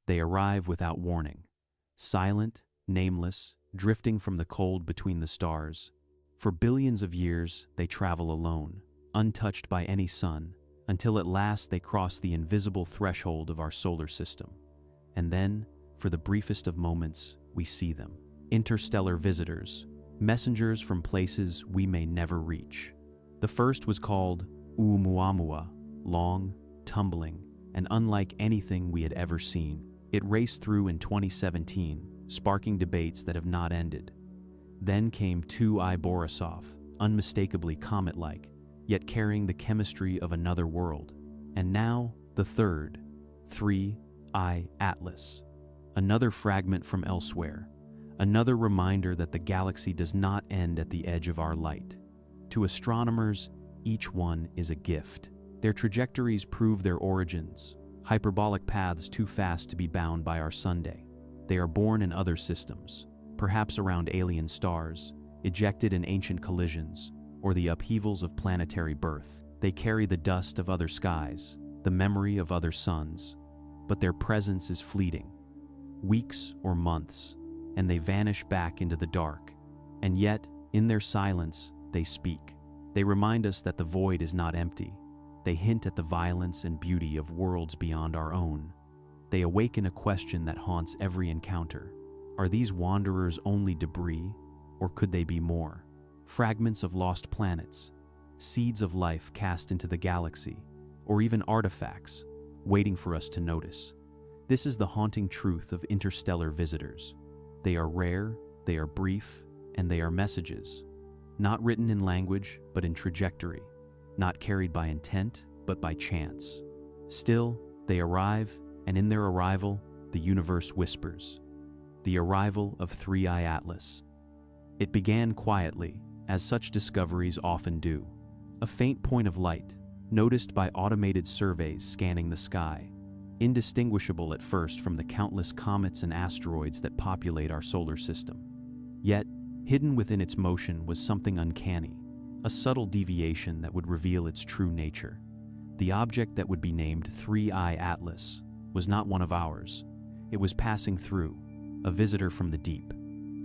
They arrive without warning. Silent, nameless, drifting from the cold between the stars. For billions of years, they travel alone, untouched by any sun, until at last they cross the invisible threshold of our solar system. And then, for the briefest of moments, we see them. Interstellar visitors, messengers from places we may never reach. The first was called ʻOumuamua, long, tumbling, and unlike anything we had ever seen. It raced through in 2017, sparking debates that have not ended. Then came Borisov, unmistakably comet-like, yet carrying the chemistry of another world. And now, the third, 3I Atlas. Another fragment from elsewhere, another reminder that the galaxy does not end at the edge of our light. To astronomers, each one is a gift. Their trajectories prove their origins, hyperbolic paths too fast to be bound by our Sunday. They are born in other systems, perhaps around alien stars, ejected in ancient collisions, or the upheavals of planetary birth. They carry the dust of other skies, the memory of other suns, but their presence is fleeting. Weeks or months, and they vanish back into the dark. And yet, in their silence, they speak. They remind us that the void is not empty. They hint at the violence and beauty of worlds beyond our own. They awaken a question that haunts every encounter. Are these wanderers only debris, or could they be more? Fragments of lost planets, seeds of life cast into the galaxy, or even artifacts, waiting for us to notice. This is the haunting truth of interstellar visitors. They are rare, they are brief, and they are messages. Not written in language, but in trajectory. Not carried by intent, but by chance. Still, they arrive, and in their arrival, the universe whispers. The arrival of 3I Atlas. It began quietly, as such discoveries often do. A faint point of light, noticed by automated surveys scanning the sky, indistinguishable at first from the countless comets and asteroids that populate our solar system. Yet, hidden within its motion was something uncanny, a subtle deviation that would reveal its true nature. The object that would be named 3I Atlas was not one of ours. It was passing through, a visitor from the deep.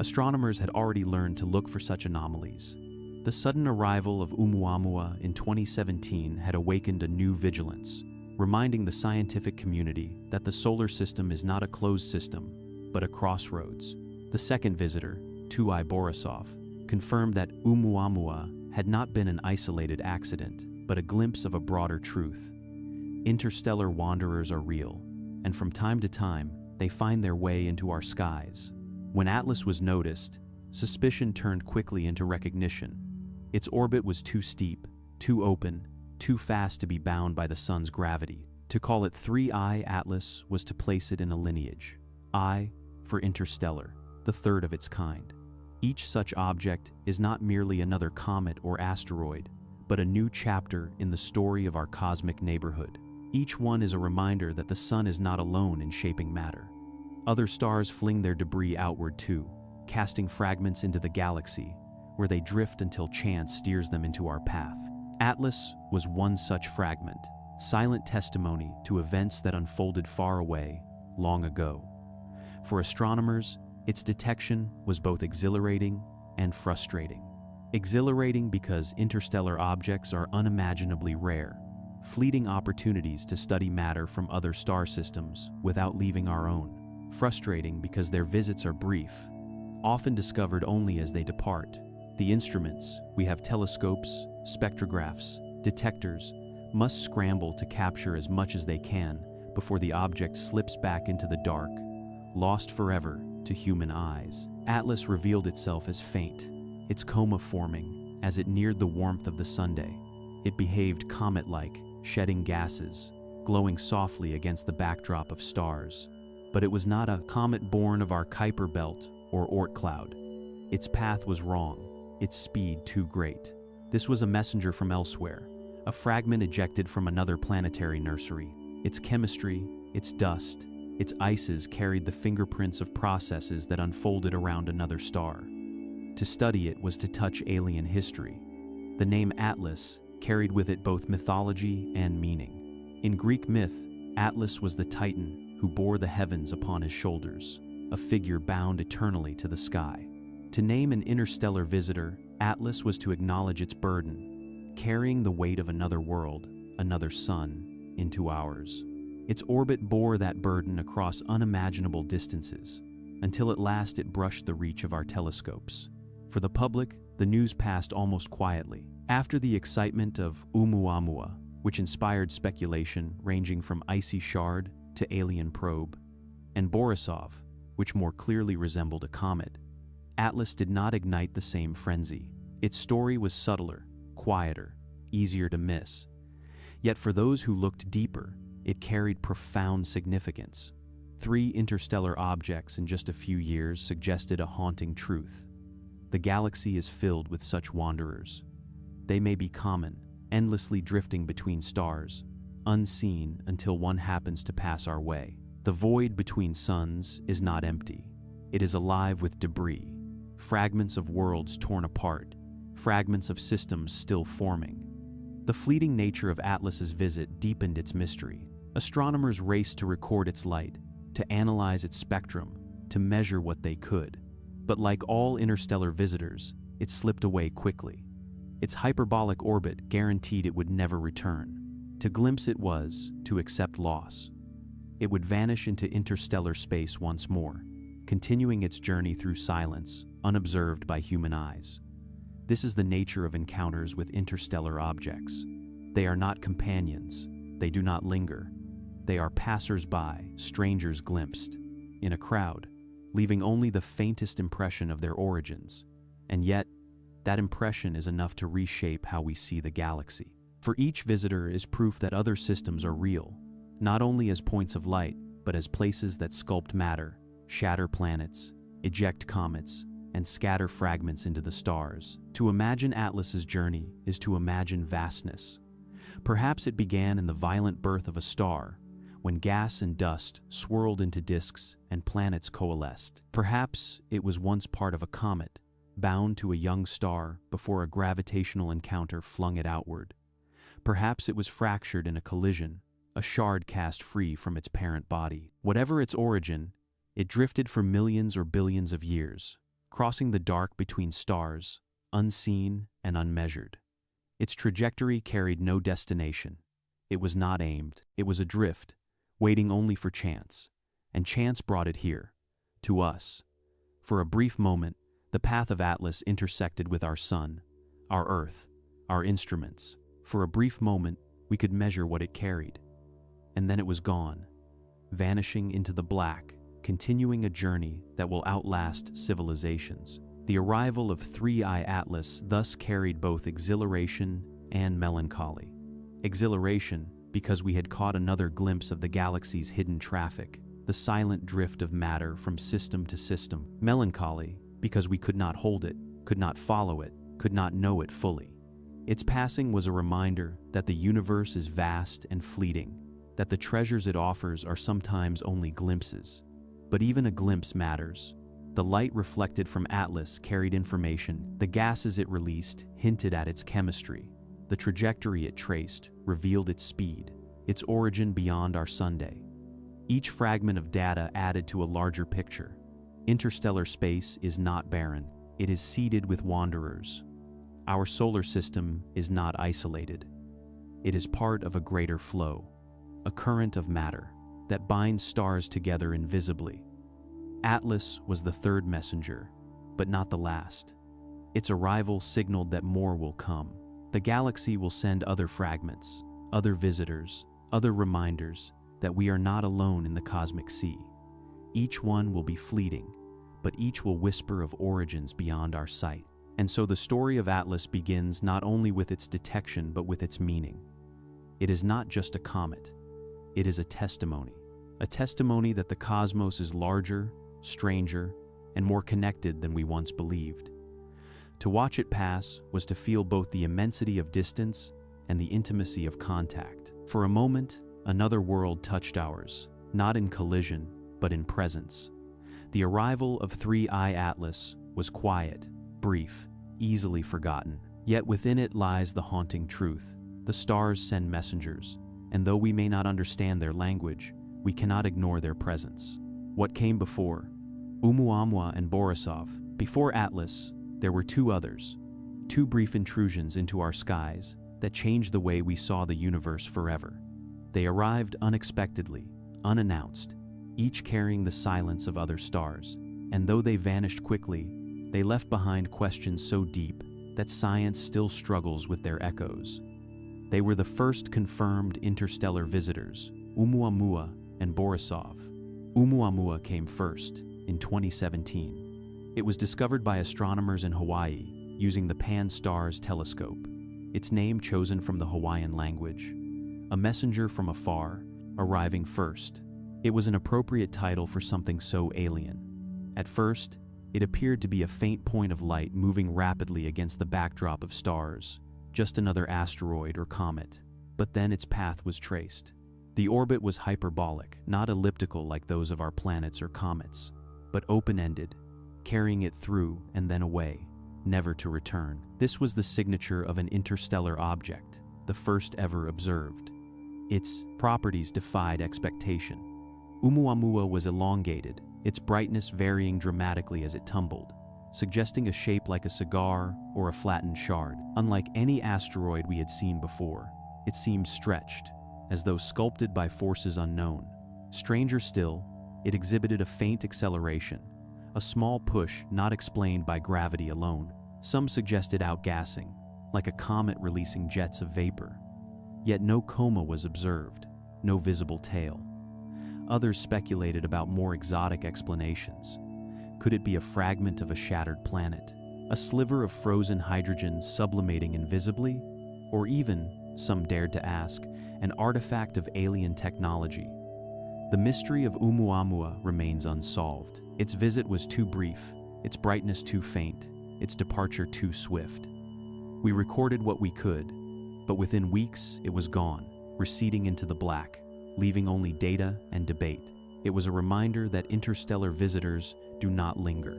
Astronomers had already learned to look for such anomalies. The sudden arrival of Oumuamua in 2017 had awakened a new vigilance, reminding the scientific community that the solar system is not a closed system, but a crossroads. The second visitor, 2I Borisov, confirmed that Oumuamua had not been an isolated accident, but a glimpse of a broader truth. Interstellar wanderers are real, and from time to time, they find their way into our skies. When Atlas was noticed, suspicion turned quickly into recognition. Its orbit was too steep, too open, too fast to be bound by the sun's gravity. To call it 3I Atlas was to place it in a lineage. I for interstellar, the third of its kind. Each such object is not merely another comet or asteroid, but a new chapter in the story of our cosmic neighborhood. Each one is a reminder that the sun is not alone in shaping matter. Other stars fling their debris outward too, casting fragments into the galaxy, where they drift until chance steers them into our path. Atlas was one such fragment, silent testimony to events that unfolded far away, long ago. For astronomers, its detection was both exhilarating and frustrating. Exhilarating because interstellar objects are unimaginably rare, fleeting opportunities to study matter from other star systems without leaving our own. Frustrating because their visits are brief, often discovered only as they depart. The instruments, we have telescopes, spectrographs, detectors, must scramble to capture as much as they can before the object slips back into the dark, lost forever to human eyes. Atlas revealed itself as faint, its coma forming as it neared the warmth of the Sunday. It behaved comet-like, shedding gases, glowing softly against the backdrop of stars. But it was not a comet born of our Kuiper belt or Oort cloud. Its path was wrong, its speed too great. This was a messenger from elsewhere, a fragment ejected from another planetary nursery. Its chemistry, its dust, its ices carried the fingerprints of processes that unfolded around another star. To study it was to touch alien history. The name Atlas carried with it both mythology and meaning. In Greek myth, Atlas was the Titan who bore the heavens upon his shoulders, a figure bound eternally to the sky. To name an interstellar visitor, Atlas was to acknowledge its burden, carrying the weight of another world, another sun, into ours. Its orbit bore that burden across unimaginable distances, until at last it brushed the reach of our telescopes. For the public, the news passed almost quietly. After the excitement of ʻOumuamua, which inspired speculation ranging from icy shard to alien probe, and Borisov, which more clearly resembled a comet, Atlas did not ignite the same frenzy. Its story was subtler, quieter, easier to miss. Yet for those who looked deeper, it carried profound significance. 3 interstellar objects in just a few years suggested a haunting truth. The galaxy is filled with such wanderers. They may be common, endlessly drifting between stars, unseen until one happens to pass our way. The void between suns is not empty. It is alive with debris, fragments of worlds torn apart, fragments of systems still forming. The fleeting nature of Atlas's visit deepened its mystery. Astronomers raced to record its light, to analyze its spectrum, to measure what they could. But like all interstellar visitors, it slipped away quickly. Its hyperbolic orbit guaranteed it would never return. To glimpse it was to accept loss. It would vanish into interstellar space once more, continuing its journey through silence, unobserved by human eyes. This is the nature of encounters with interstellar objects. They are not companions. They do not linger. They are passers-by, strangers glimpsed, in a crowd, leaving only the faintest impression of their origins. And yet, that impression is enough to reshape how we see the galaxy. For each visitor is proof that other systems are real, not only as points of light, but as places that sculpt matter, shatter planets, eject comets, and scatter fragments into the stars. To imagine Atlas's journey is to imagine vastness. Perhaps it began in the violent birth of a star, when gas and dust swirled into disks and planets coalesced. Perhaps it was once part of a comet, bound to a young star before a gravitational encounter flung it outward. Perhaps it was fractured in a collision, a shard cast free from its parent body. Whatever its origin, it drifted for millions or billions of years, crossing the dark between stars, unseen and unmeasured. Its trajectory carried no destination. It was not aimed. It was adrift, waiting only for chance. And chance brought it here, to us. For a brief moment, the path of Atlas intersected with our sun, our Earth, our instruments. For a brief moment, we could measure what it carried. And then it was gone, vanishing into the black, continuing a journey that will outlast civilizations. The arrival of 3I Atlas thus carried both exhilaration and melancholy. Exhilaration because we had caught another glimpse of the galaxy's hidden traffic, the silent drift of matter from system to system. Melancholy because we could not hold it, could not follow it, could not know it fully. Its passing was a reminder that the universe is vast and fleeting, that the treasures it offers are sometimes only glimpses. But even a glimpse matters. The light reflected from Atlas carried information. The gases it released hinted at its chemistry. The trajectory it traced revealed its speed, its origin beyond our Sunday. Each fragment of data added to a larger picture. Interstellar space is not barren. It is seeded with wanderers. Our solar system is not isolated. It is part of a greater flow, a current of matter that binds stars together invisibly. Atlas was the third messenger, but not the last. Its arrival signaled that more will come. The galaxy will send other fragments, other visitors, other reminders that we are not alone in the cosmic sea. Each one will be fleeting, but each will whisper of origins beyond our sight. And so the story of Atlas begins not only with its detection but with its meaning. It is not just a comet. It is a testimony that the cosmos is larger, stranger, and more connected than we once believed. To watch it pass was to feel both the immensity of distance and the intimacy of contact. For a moment, another world touched ours, not in collision, but in presence. The arrival of 3I Atlas was quiet, brief, easily forgotten. Yet within it lies the haunting truth. The stars send messengers, and though we may not understand their language, we cannot ignore their presence. What came before? ʻOumuamua and Borisov. Before Atlas, there were two others, two brief intrusions into our skies that changed the way we saw the universe forever. They arrived unexpectedly, unannounced, each carrying the silence of other stars. And though they vanished quickly, they left behind questions so deep that science still struggles with their echoes. They were the first confirmed interstellar visitors, ʻOumuamua and Borisov. ʻOumuamua came first, in 2017. It was discovered by astronomers in Hawaii using the Pan-STARRS telescope, its name chosen from the Hawaiian language. A messenger from afar, arriving first. It was an appropriate title for something so alien. At first, it appeared to be a faint point of light moving rapidly against the backdrop of stars, just another asteroid or comet. But then its path was traced. The orbit was hyperbolic, not elliptical like those of our planets or comets, but open-ended, carrying it through and then away, never to return. This was the signature of an interstellar object, the first ever observed. Its properties defied expectation. ʻOumuamua was elongated, its brightness varying dramatically as it tumbled, suggesting a shape like a cigar or a flattened shard. Unlike any asteroid we had seen before, it seemed stretched, as though sculpted by forces unknown. Stranger still, it exhibited a faint acceleration, a small push not explained by gravity alone. Some suggested outgassing, like a comet releasing jets of vapor. Yet no coma was observed, no visible tail. Others speculated about more exotic explanations. Could it be a fragment of a shattered planet? A sliver of frozen hydrogen sublimating invisibly? Or even, some dared to ask, an artifact of alien technology? The mystery of ʻOumuamua remains unsolved. Its visit was too brief, its brightness too faint, its departure too swift. We recorded what we could, but within weeks it was gone, receding into the black, leaving only data and debate. It was a reminder that interstellar visitors do not linger.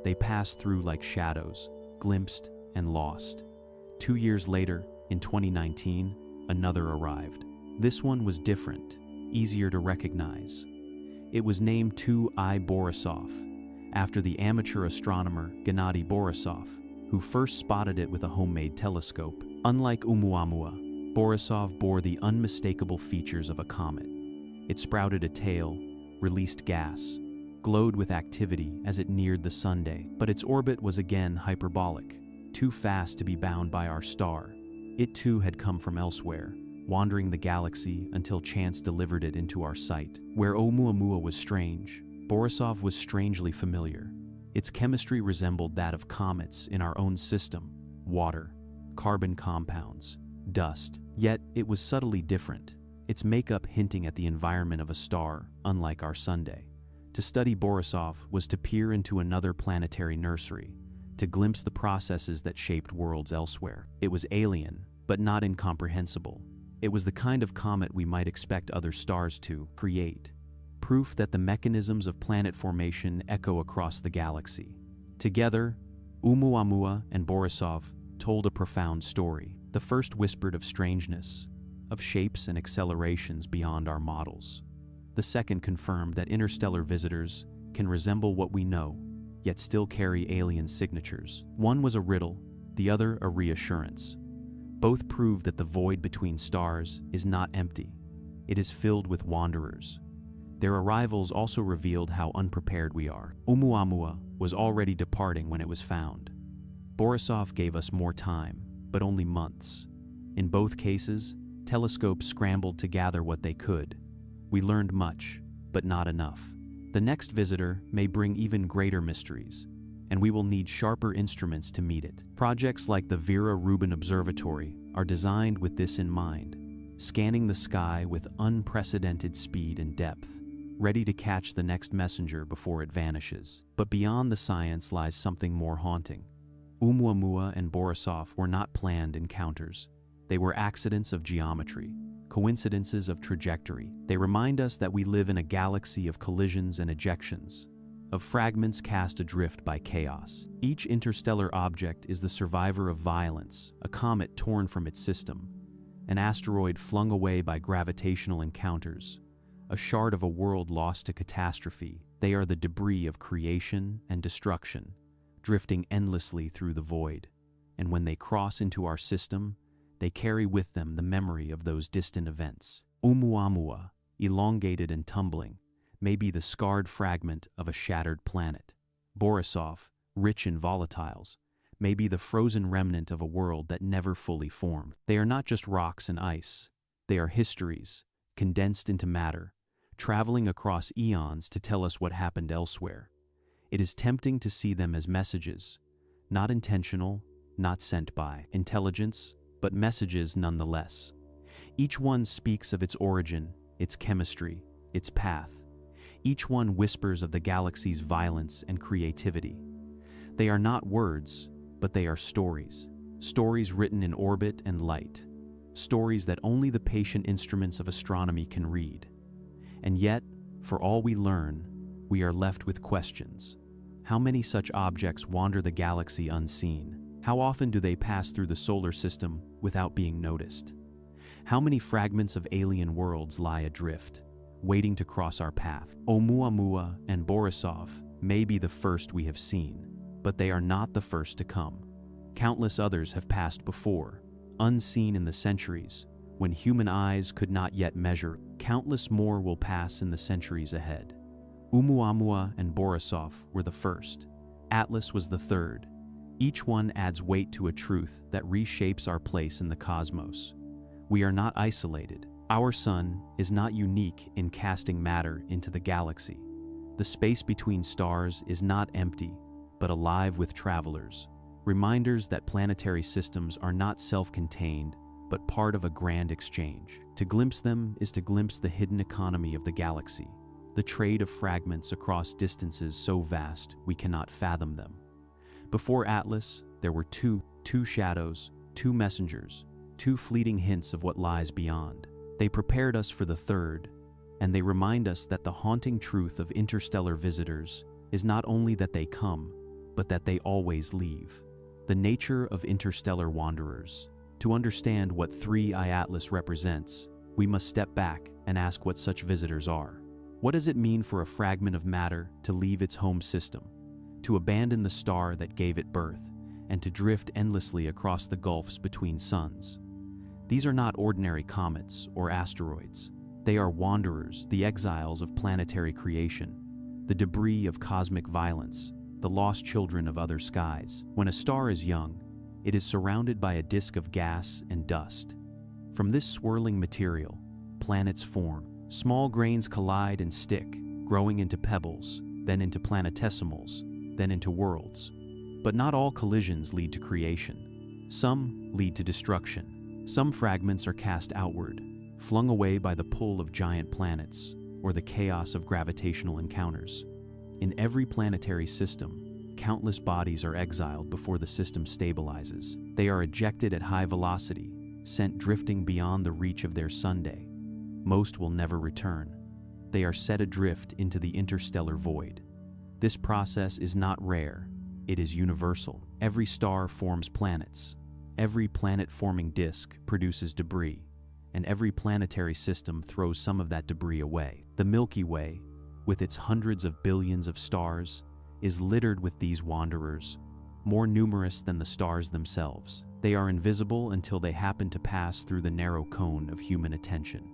They pass through like shadows, glimpsed and lost. 2 years later, in 2019, another arrived. This one was different, easier to recognize. It was named 2I Borisov, after the amateur astronomer Gennady Borisov, who first spotted it with a homemade telescope. Unlike ʻOumuamua, Borisov bore the unmistakable features of a comet. It sprouted a tail, released gas, glowed with activity as it neared the sunday, but its orbit was again hyperbolic, too fast to be bound by our star. It too had come from elsewhere, wandering the galaxy until chance delivered it into our sight. Where ʻOumuamua was strange, Borisov was strangely familiar. Its chemistry resembled that of comets in our own system: water, carbon compounds, dust. Yet it was subtly different, its makeup hinting at the environment of a star, unlike our Sunday. To study Borisov was to peer into another planetary nursery, to glimpse the processes that shaped worlds elsewhere. It was alien, but not incomprehensible. It was the kind of comet we might expect other stars to create. Proof that the mechanisms of planet formation echo across the galaxy. Together, ʻOumuamua and Borisov told a profound story. The first whispered of strangeness, of shapes and accelerations beyond our models. The second confirmed that interstellar visitors can resemble what we know, yet still carry alien signatures. One was a riddle, the other a reassurance. Both proved that the void between stars is not empty. It is filled with wanderers. Their arrivals also revealed how unprepared we are. ʻOumuamua was already departing when it was found. Borisov gave us more time, but only months. In both cases, telescopes scrambled to gather what they could. We learned much, but not enough. The next visitor may bring even greater mysteries, and we will need sharper instruments to meet it. Projects like the Vera Rubin Observatory are designed with this in mind, scanning the sky with unprecedented speed and depth, ready to catch the next messenger before it vanishes. But beyond the science lies something more haunting. ʻOumuamua and Borisov were not planned encounters. They were accidents of geometry, coincidences of trajectory. They remind us that we live in a galaxy of collisions and ejections, of fragments cast adrift by chaos. Each interstellar object is the survivor of violence, a comet torn from its system, an asteroid flung away by gravitational encounters, a shard of a world lost to catastrophe. They are the debris of creation and destruction, drifting endlessly through the void. And when they cross into our system, they carry with them the memory of those distant events. ʻOumuamua, elongated and tumbling, may be the scarred fragment of a shattered planet. Borisov, rich in volatiles, may be the frozen remnant of a world that never fully formed. They are not just rocks and ice. They are histories, condensed into matter, traveling across eons to tell us what happened elsewhere. It is tempting to see them as messages, not intentional, not sent by intelligence, but messages nonetheless. Each one speaks of its origin, its chemistry, its path. Each one whispers of the galaxy's violence and creativity. They are not words, but they are stories. Stories written in orbit and light. Stories that only the patient instruments of astronomy can read. And yet, for all we learn, we are left with questions. How many such objects wander the galaxy unseen? How often do they pass through the solar system without being noticed? How many fragments of alien worlds lie adrift, waiting to cross our path? ʻOumuamua and Borisov may be the first we have seen, but they are not the first to come. Countless others have passed before, unseen in the centuries, when human eyes could not yet measure. Countless more will pass in the centuries ahead. ʻOumuamua and Borisov were the first. Atlas was the third. Each one adds weight to a truth that reshapes our place in the cosmos. We are not isolated. Our sun is not unique in casting matter into the galaxy. The space between stars is not empty, but alive with travelers. Reminders that planetary systems are not self-contained, but part of a grand exchange. To glimpse them is to glimpse the hidden economy of the galaxy, the trade of fragments across distances so vast we cannot fathom them. Before Atlas, there were two shadows, two messengers, two fleeting hints of what lies beyond. They prepared us for the third, and they remind us that the haunting truth of interstellar visitors is not only that they come, but that they always leave. The nature of interstellar wanderers. To understand what 3I Atlas represents, we must step back and ask what such visitors are. What does it mean for a fragment of matter to leave its home system, to abandon the star that gave it birth, and to drift endlessly across the gulfs between suns? These are not ordinary comets or asteroids. They are wanderers, the exiles of planetary creation, the debris of cosmic violence, the lost children of other skies. When a star is young, it is surrounded by a disk of gas and dust. From this swirling material, planets form. Small grains collide and stick, growing into pebbles, then into planetesimals, then into worlds. But not all collisions lead to creation. Some lead to destruction. Some fragments are cast outward, flung away by the pull of giant planets or the chaos of gravitational encounters. In every planetary system, countless bodies are exiled before the system stabilizes. They are ejected at high velocity, sent drifting beyond the reach of their sunday. Most will never return. They are set adrift into the interstellar void. This process is not rare, it is universal. Every star forms planets. Every planet-forming disk produces debris, and every planetary system throws some of that debris away. The Milky Way, with its hundreds of billions of stars, is littered with these wanderers, more numerous than the stars themselves. They are invisible until they happen to pass through the narrow cone of human attention.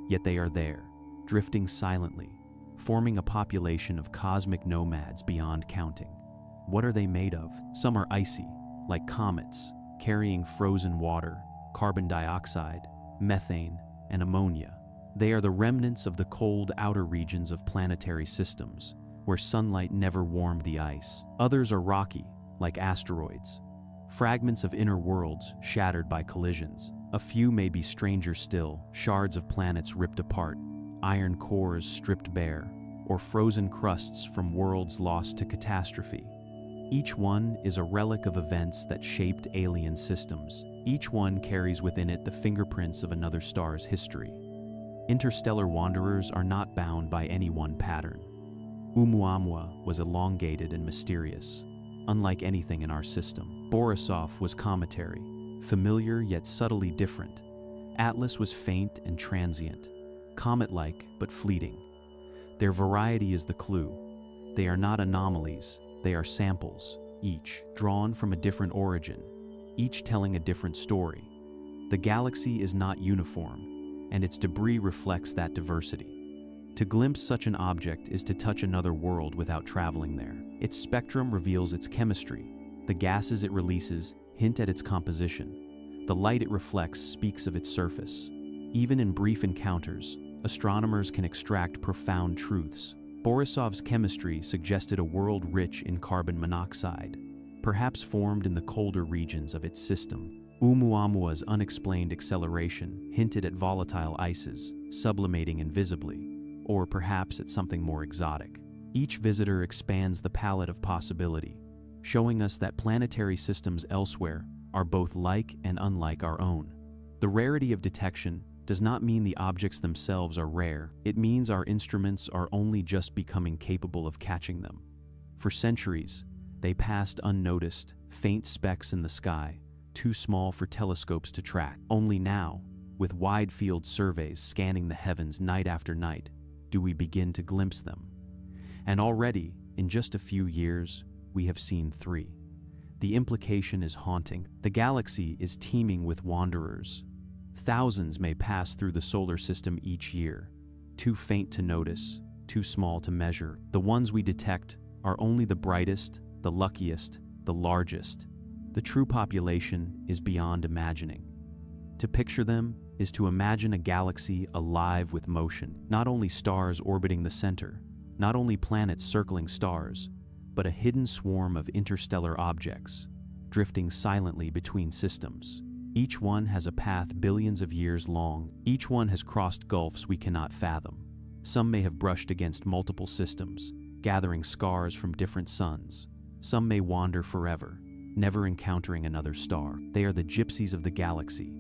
Yet they are there, drifting silently, forming a population of cosmic nomads beyond counting. What are they made of? Some are icy, like comets, carrying frozen water, carbon dioxide, methane, and ammonia. They are the remnants of the cold outer regions of planetary systems, where sunlight never warmed the ice. Others are rocky, like asteroids, fragments of inner worlds shattered by collisions. A few may be stranger still, shards of planets ripped apart, iron cores stripped bare, or frozen crusts from worlds lost to catastrophe. Each one is a relic of events that shaped alien systems. Each one carries within it the fingerprints of another star's history. Interstellar wanderers are not bound by any one pattern. ʻOumuamua was elongated and mysterious, unlike anything in our system. Borisov was cometary, familiar yet subtly different. Atlas was faint and transient, comet-like but fleeting. Their variety is the clue. They are not anomalies, they are samples, each drawn from a different origin, each telling a different story. The galaxy is not uniform, and its debris reflects that diversity. To glimpse such an object is to touch another world without traveling there. Its spectrum reveals its chemistry. The gases it releases hint at its composition. The light it reflects speaks of its surface. Even in brief encounters, astronomers can extract profound truths. Borisov's chemistry suggested a world rich in carbon monoxide, perhaps formed in the colder regions of its system. Oumuamua's unexplained acceleration hinted at volatile ices, sublimating invisibly, or perhaps at something more exotic. Each visitor expands the palette of possibility, showing us that planetary systems elsewhere are both like and unlike our own. The rarity of detection does not mean the objects themselves are rare. It means our instruments are only just becoming capable of catching them. For centuries, they passed unnoticed, faint specks in the sky, too small for telescopes to track. Only now, with wide-field surveys scanning the heavens night after night, do we begin to glimpse them. And already, in just a few years, we have seen 3. The implication is haunting. The galaxy is teeming with wanderers. Thousands may pass through the solar system each year, too faint to notice, too small to measure. The ones we detect are only the brightest, the luckiest, the largest. The true population is beyond imagining. To picture them is to imagine a galaxy alive with motion, not only stars orbiting the center, not only planets circling stars, but a hidden swarm of interstellar objects, drifting silently between systems. Each one has a path billions of years long. Each one has crossed gulfs we cannot fathom. Some may have brushed against multiple systems, gathering scars from different suns. Some may wander forever, never encountering another star. They are the gypsies of the galaxy,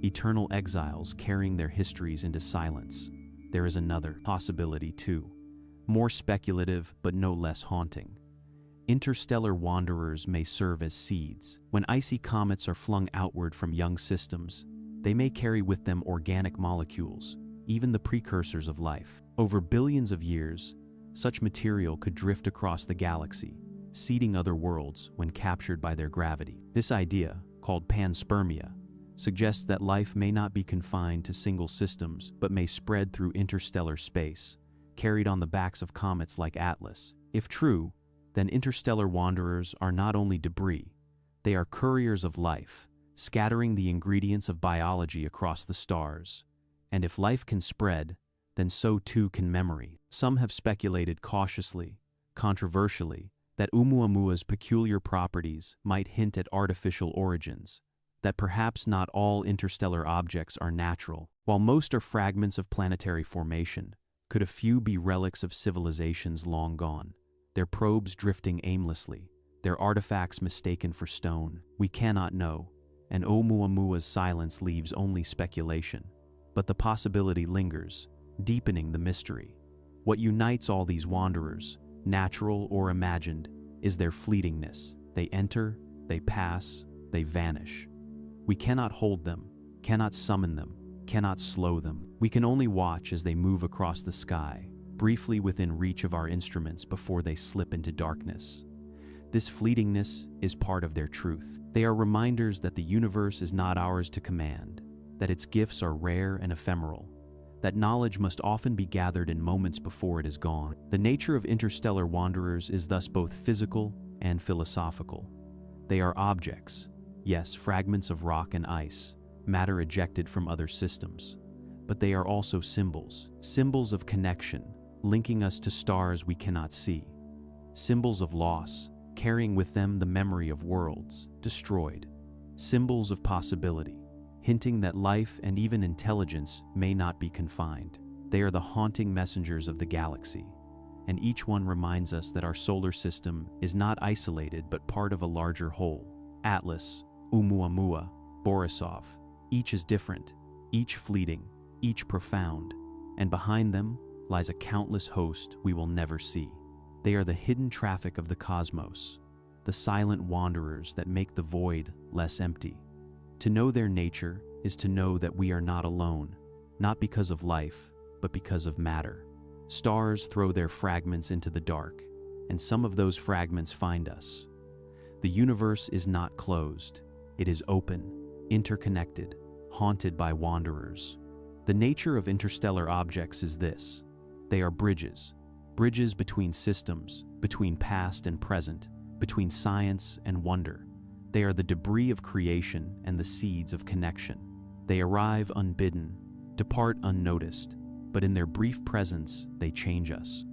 eternal exiles carrying their histories into silence. There is another possibility too, more speculative but no less haunting. Interstellar wanderers may serve as seeds. When icy comets are flung outward from young systems, they may carry with them organic molecules, even the precursors of life. Over billions of years, such material could drift across the galaxy, seeding other worlds when captured by their gravity. This idea, called panspermia, suggests that life may not be confined to single systems but may spread through interstellar space, carried on the backs of comets like Atlas. If true, then interstellar wanderers are not only debris, they are couriers of life, scattering the ingredients of biology across the stars. And if life can spread, then so too can memory. Some have speculated cautiously, controversially, that Oumuamua's peculiar properties might hint at artificial origins, that perhaps not all interstellar objects are natural. While most are fragments of planetary formation, could a few be relics of civilizations long gone? Their probes drifting aimlessly, their artifacts mistaken for stone. We cannot know, and Oumuamua's silence leaves only speculation. But the possibility lingers, deepening the mystery. What unites all these wanderers, natural or imagined, is their fleetingness. They enter, they pass, they vanish. We cannot hold them, cannot summon them, cannot slow them. We can only watch as they move across the sky, briefly within reach of our instruments before they slip into darkness. This fleetingness is part of their truth. They are reminders that the universe is not ours to command, that its gifts are rare and ephemeral, that knowledge must often be gathered in moments before it is gone. The nature of interstellar wanderers is thus both physical and philosophical. They are objects, yes, fragments of rock and ice, matter ejected from other systems, but they are also symbols, symbols of connection, linking us to stars we cannot see, symbols of loss, carrying with them the memory of worlds destroyed, symbols of possibility, hinting that life and even intelligence may not be confined. They are the haunting messengers of the galaxy, and each one reminds us that our solar system is not isolated but part of a larger whole. Atlas, Oumuamua, Borisov, each is different, each fleeting, each profound, and behind them lies a countless host we will never see. They are the hidden traffic of the cosmos, the silent wanderers that make the void less empty. To know their nature is to know that we are not alone, not because of life, but but because of matter. Stars throw their fragments into the dark, and some of those fragments find us. The universe is not closed. It is open, interconnected, haunted by wanderers. The nature of interstellar objects is this: they are bridges between systems, between past and present, between science and wonder. They are the debris of creation and the seeds of connection. They arrive unbidden, depart unnoticed, but in their brief presence, they change us.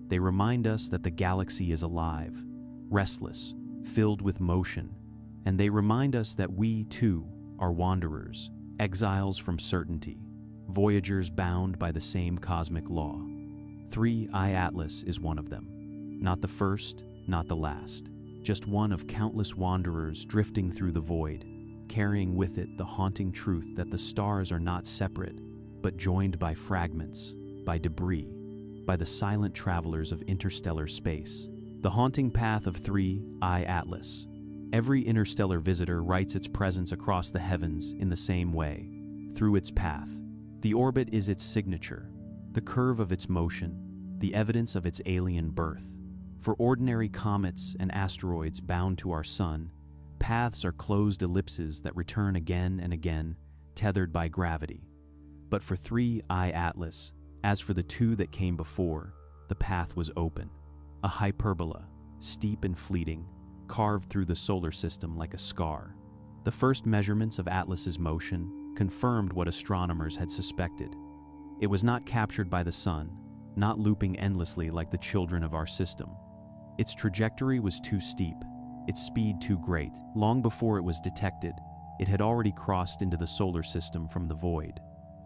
They remind us that the galaxy is alive, restless, filled with motion, and they remind us that we, too, are wanderers, exiles from certainty, voyagers bound by the same cosmic law. 3I Atlas is one of them. Not the first, not the last. Just one of countless wanderers drifting through the void, carrying with it the haunting truth that the stars are not separate, but joined by fragments, by debris, by the silent travelers of interstellar space. The haunting path of 3I Atlas. Every interstellar visitor writes its presence across the heavens in the same way, through its path. The orbit is its signature, the curve of its motion, the evidence of its alien birth. For ordinary comets and asteroids bound to our sun, paths are closed ellipses that return again and again, tethered by gravity. But for 3I Atlas, as for the two that came before, the path was open. A hyperbola, steep and fleeting, carved through the solar system like a scar. The first measurements of Atlas's motion confirmed what astronomers had suspected. It was not captured by the sun, not looping endlessly like the children of our system. Its trajectory was too steep, its speed too great. Long before it was detected, it had already crossed into the solar system from the void.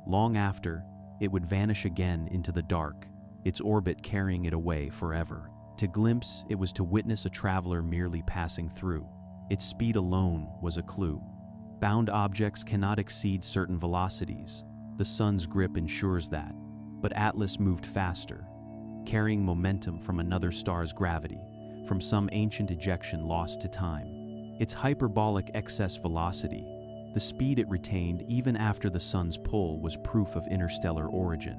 Long after, it would vanish again into the dark, its orbit carrying it away forever. To glimpse, it was to witness a traveler merely passing through. Its speed alone was a clue. Bound objects cannot exceed certain velocities. The sun's grip ensures that. But Atlas moved faster, carrying momentum from another star's gravity, from some ancient ejection lost to time. Its hyperbolic excess velocity, the speed it retained even after the sun's pull, was proof of interstellar origin.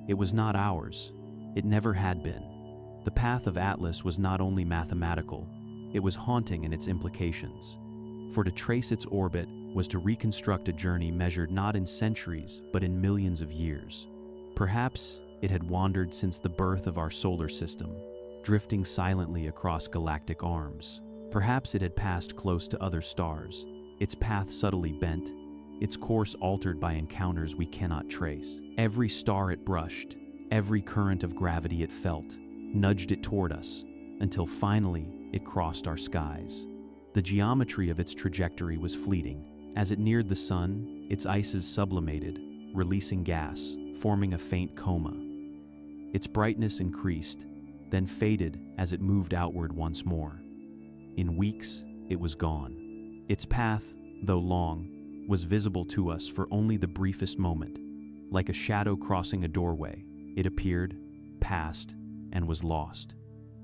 It was not ours. It never had been. The path of Atlas was not only mathematical, it was haunting in its implications. For to trace its orbit was to reconstruct a journey measured not in centuries, but in millions of years. Perhaps it had wandered since the birth of our solar system, drifting silently across galactic arms. Perhaps it had passed close to other stars, its path subtly bent, its course altered by encounters we cannot trace. Every star it brushed, every current of gravity it felt, nudged it toward us, until finally it crossed our skies. The geometry of its trajectory was fleeting. As it neared the sun, its ices sublimated, releasing gas, forming a faint coma. Its brightness increased, then faded as it moved outward once more. In weeks, it was gone. Its path, though long, was visible to us for only the briefest moment. Like a shadow crossing a doorway, it appeared, passed, and was lost.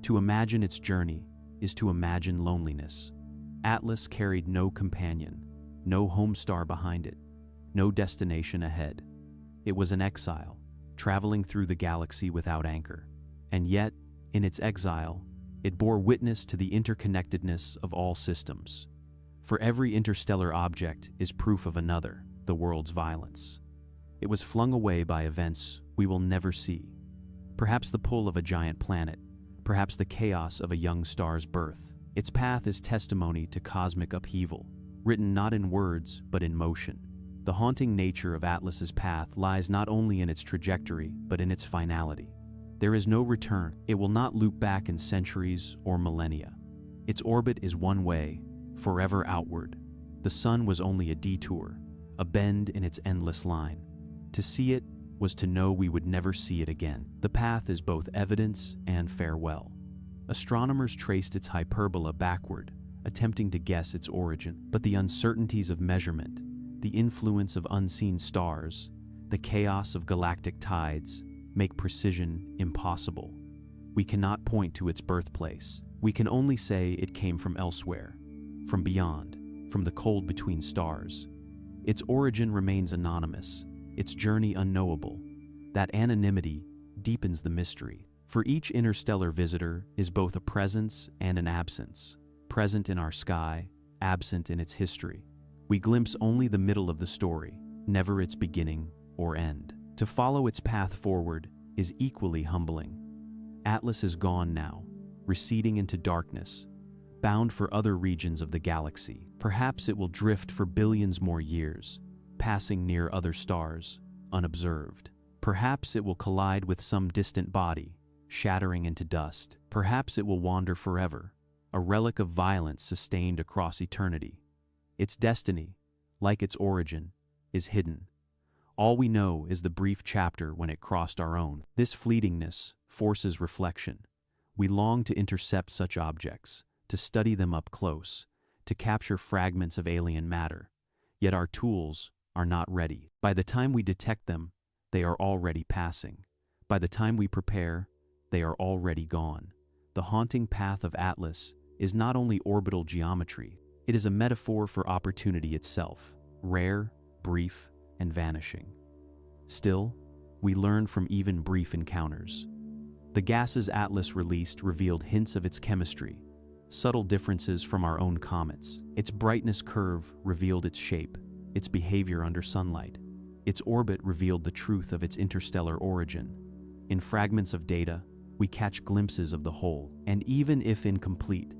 To imagine its journey is to imagine loneliness. Atlas carried no companion, no home star behind it, no destination ahead. It was an exile, traveling through the galaxy without anchor. And yet, in its exile, it bore witness to the interconnectedness of all systems. For every interstellar object is proof of another, the world's violence. It was flung away by events we will never see. Perhaps the pull of a giant planet, perhaps the chaos of a young star's birth. Its path is testimony to cosmic upheaval, written not in words but in motion. The haunting nature of Atlas's path lies not only in its trajectory but in its finality. There is no return. It will not loop back in centuries or millennia. Its orbit is one way, forever outward. The sun was only a detour, a bend in its endless line. To see it was to know we would never see it again. The path is both evidence and farewell. Astronomers traced its hyperbola backward, attempting to guess its origin, but the uncertainties of measurement, the influence of unseen stars, the chaos of galactic tides, make precision impossible. We cannot point to its birthplace. We can only say it came from elsewhere, from beyond, from the cold between stars. Its origin remains anonymous, its journey unknowable, That anonymity deepens the mystery. For each interstellar visitor is both a presence and an absence, present in our sky, absent in its history. We glimpse only the middle of the story, never its beginning or end. To follow its path forward is equally humbling. Atlas is gone now, receding into darkness, bound for other regions of the galaxy. Perhaps it will drift for billions more years, passing near other stars, unobserved. Perhaps it will collide with some distant body, shattering into dust. Perhaps it will wander forever, a relic of violence sustained across eternity. Its destiny, like its origin, is hidden. All we know is the brief chapter when it crossed our own. This fleetingness forces reflection. We long to intercept such objects, to study them up close, to capture fragments of alien matter. Yet our tools are not ready. By the time we detect them, they are already passing. By the time we prepare, they are already gone. The haunting path of Atlas is not only orbital geometry, it is a metaphor for opportunity itself, rare, brief, and vanishing. Still, we learn from even brief encounters. The gases Atlas released revealed hints of its chemistry, subtle differences from our own comets. Its brightness curve revealed its shape, its behavior under sunlight. Its orbit revealed the truth of its interstellar origin. In fragments of data, we catch glimpses of the whole, and even if incomplete,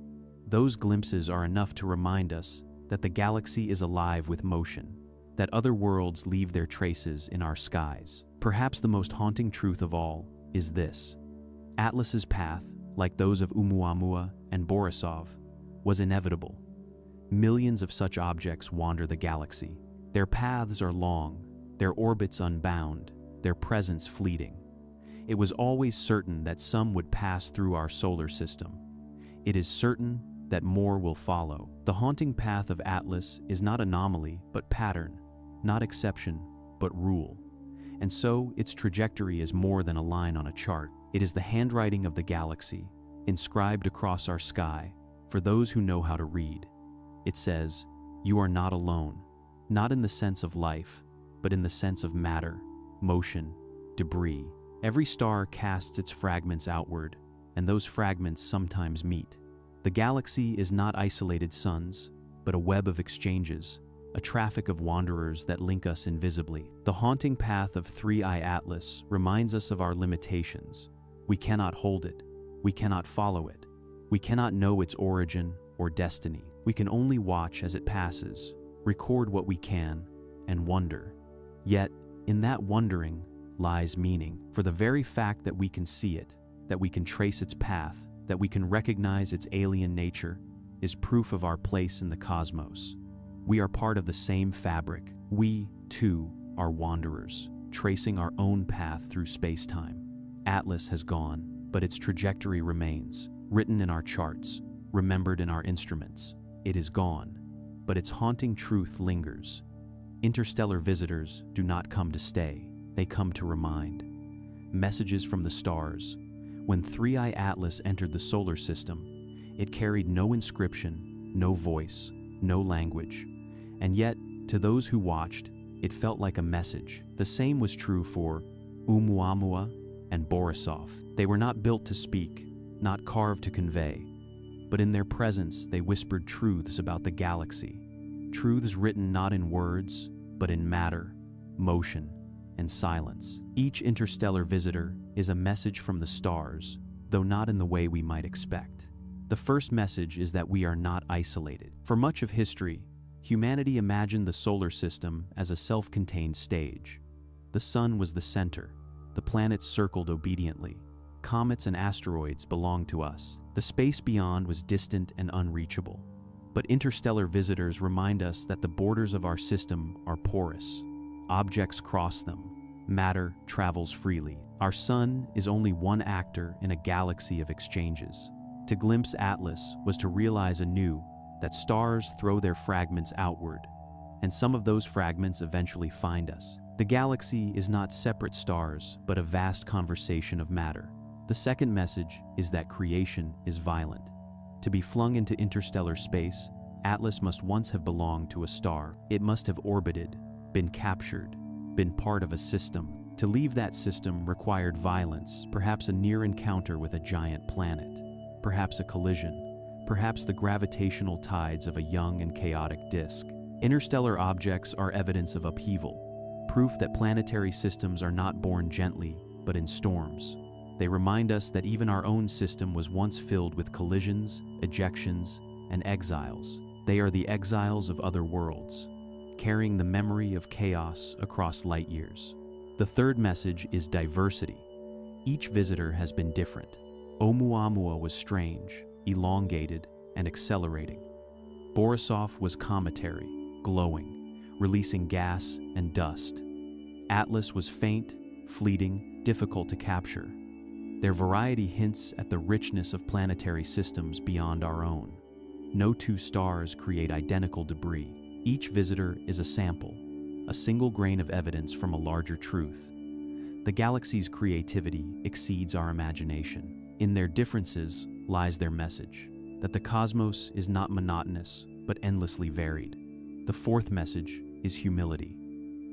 those glimpses are enough to remind us that the galaxy is alive with motion, that other worlds leave their traces in our skies. Perhaps the most haunting truth of all is this: Atlas's path, like those of ʻOumuamua and Borisov, was inevitable. Millions of such objects wander the galaxy. Their paths are long, their orbits unbound, their presence fleeting. It was always certain that some would pass through our solar system. It is certain that more will follow. The haunting path of Atlas is not anomaly but pattern, not exception but rule. And so its trajectory is more than a line on a chart. It is the handwriting of the galaxy, inscribed across our sky, for those who know how to read. It says, "You are not alone," not in the sense of life, but in the sense of matter, motion, debris. Every star casts its fragments outward, and those fragments sometimes meet. The galaxy is not isolated suns, but a web of exchanges, a traffic of wanderers that link us invisibly. The haunting path of 3I Atlas reminds us of our limitations. We cannot hold it. We cannot follow it. We cannot know its origin or destiny. We can only watch as it passes, record what we can, and wonder. Yet, in that wondering lies meaning. For the very fact that we can see it, that we can trace its path, that we can recognize its alien nature, is proof of our place in the cosmos. We are part of the same fabric. We, too, are wanderers, tracing our own path through space-time. Atlas has gone, but its trajectory remains, written in our charts, remembered in our instruments. It is gone, but its haunting truth lingers. Interstellar visitors do not come to stay, they come to remind. Messages from the stars. When 3I Atlas entered the solar system, it carried no inscription, no voice, no language. And yet, to those who watched, it felt like a message. The same was true for ʻOumuamua and Borisov. They were not built to speak, not carved to convey, but in their presence they whispered truths about the galaxy. Truths written not in words, but in matter, motion, and silence. Each interstellar visitor is a message from the stars, though not in the way we might expect. The first message is that we are not isolated. For much of history, humanity imagined the solar system as a self-contained stage. The sun was the center, the planets circled obediently, comets and asteroids belonged to us. The space beyond was distant and unreachable. But interstellar visitors remind us that the borders of our system are porous. Objects cross them. Matter travels freely. Our sun is only one actor in a galaxy of exchanges. To glimpse Atlas was to realize anew that stars throw their fragments outward, and some of those fragments eventually find us. The galaxy is not separate stars, but a vast conversation of matter. The second message is that creation is violent. To be flung into interstellar space, Atlas must once have belonged to a star. It must have orbited, been captured, been part of a system. To leave that system required violence, perhaps a near encounter with a giant planet, perhaps a collision, perhaps the gravitational tides of a young and chaotic disk. Interstellar objects are evidence of upheaval, proof that planetary systems are not born gently, but in storms. They remind us that even our own system was once filled with collisions, ejections, and exiles. They are the exiles of other worlds, carrying the memory of chaos across light years. The third message is diversity. Each visitor has been different. ʻOumuamua was strange, elongated, and accelerating. Borisov was cometary, glowing, releasing gas and dust. Atlas was faint, fleeting, difficult to capture. Their variety hints at the richness of planetary systems beyond our own. No two stars create identical debris. Each visitor is a sample, a single grain of evidence from a larger truth. The galaxy's creativity exceeds our imagination. In their differences lies their message, that the cosmos is not monotonous, but endlessly varied. The fourth message is humility.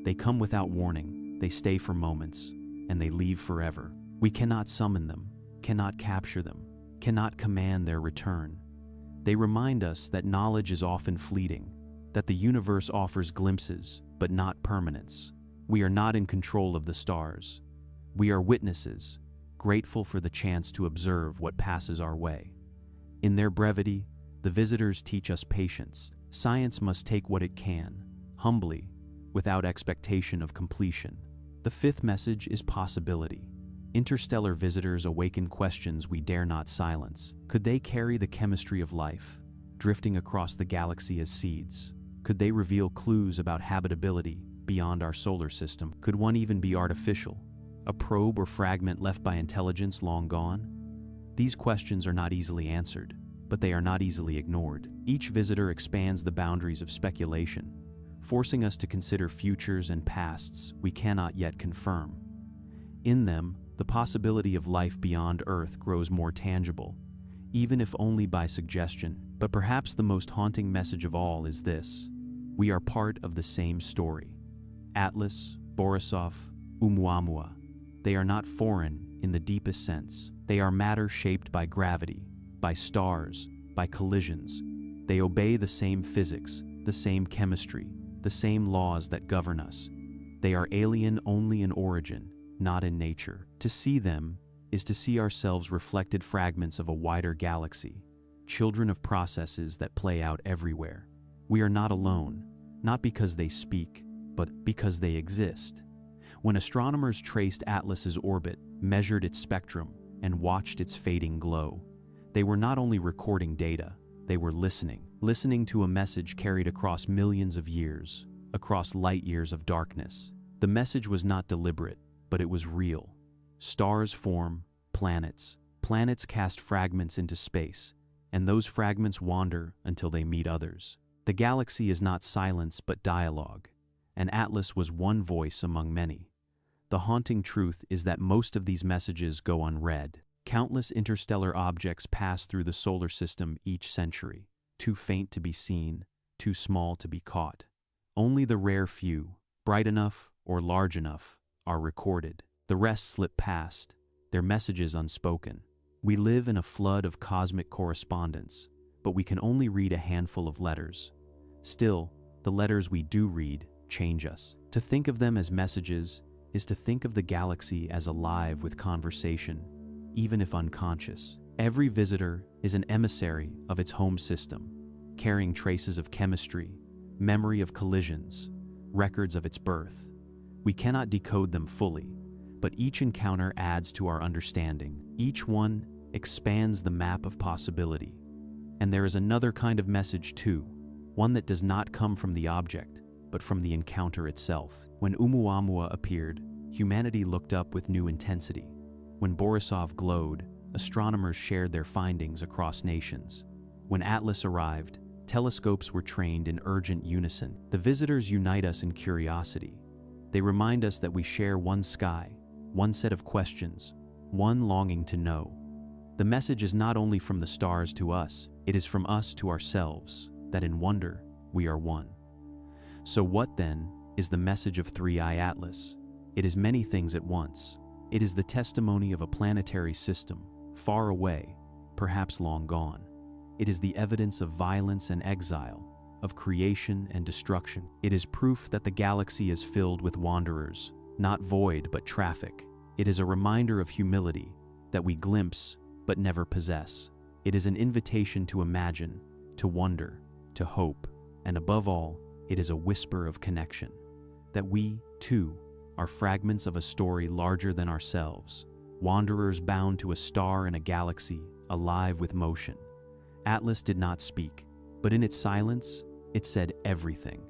They come without warning, they stay for moments, and they leave forever. We cannot summon them, cannot capture them, cannot command their return. They remind us that knowledge is often fleeting, that the universe offers glimpses, but not permanence. We are not in control of the stars. We are witnesses, grateful for the chance to observe what passes our way. In their brevity, the visitors teach us patience. Science must take what it can, humbly, without expectation of completion. The fifth message is possibility. Interstellar visitors awaken questions we dare not silence. Could they carry the chemistry of life, drifting across the galaxy as seeds? Could they reveal clues about habitability beyond our solar system? Could one even be artificial, a probe or fragment left by intelligence long gone? These questions are not easily answered, but they are not easily ignored. Each visitor expands the boundaries of speculation, forcing us to consider futures and pasts we cannot yet confirm. In them, the possibility of life beyond Earth grows more tangible, even if only by suggestion. But perhaps the most haunting message of all is this: we are part of the same story. Atlas, Borisov, Oumuamua. They are not foreign in the deepest sense. They are matter shaped by gravity, by stars, by collisions. They obey the same physics, the same chemistry, the same laws that govern us. They are alien only in origin, not in nature. To see them is to see ourselves reflected fragments of a wider galaxy, children of processes that play out everywhere. We are not alone, not because they speak, but because they exist. When astronomers traced Atlas's orbit, measured its spectrum, and watched its fading glow, they were not only recording data, they were listening to a message carried across millions of years, across light years of darkness. The message was not deliberate, but it was real. Stars form, planets cast fragments into space, and those fragments wander until they meet others. The galaxy is not silence but dialogue, and Atlas was one voice among many. The haunting truth is that most of these messages go unread. Countless interstellar objects pass through the solar system each century, too faint to be seen, too small to be caught. Only the rare few, bright enough or large enough, are recorded. The rest slip past, their messages unspoken. We live in a flood of cosmic correspondence, but we can only read a handful of letters. Still, the letters we do read change us. To think of them as messages is to think of the galaxy as alive with conversation, even if unconscious. Every visitor is an emissary of its home system, carrying traces of chemistry, memory of collisions, records of its birth. We cannot decode them fully, but each encounter adds to our understanding. Each one expands the map of possibility. And there is another kind of message too, one that does not come from the object, but from the encounter itself. When Oumuamua appeared, humanity looked up with new intensity. When Borisov glowed, astronomers shared their findings across nations. When Atlas arrived, telescopes were trained in urgent unison. The visitors unite us in curiosity. They remind us that we share one sky, one set of questions, one longing to know. The message is not only from the stars to us, it is from us to ourselves, that in wonder, we are one. So what then is the message of 3i Atlas? It is many things at once. It is the testimony of a planetary system, far away, perhaps long gone. It is the evidence of violence and exile, of creation and destruction. It is proof that the galaxy is filled with wanderers, not void but traffic. It is a reminder of humility, that we glimpse but never possess. It is an invitation to imagine, to wonder, to hope, and above all, it is a whisper of connection, that we, too, are fragments of a story larger than ourselves, wanderers bound to a star in a galaxy, alive with motion. Atlas did not speak, but in its silence, it said everything.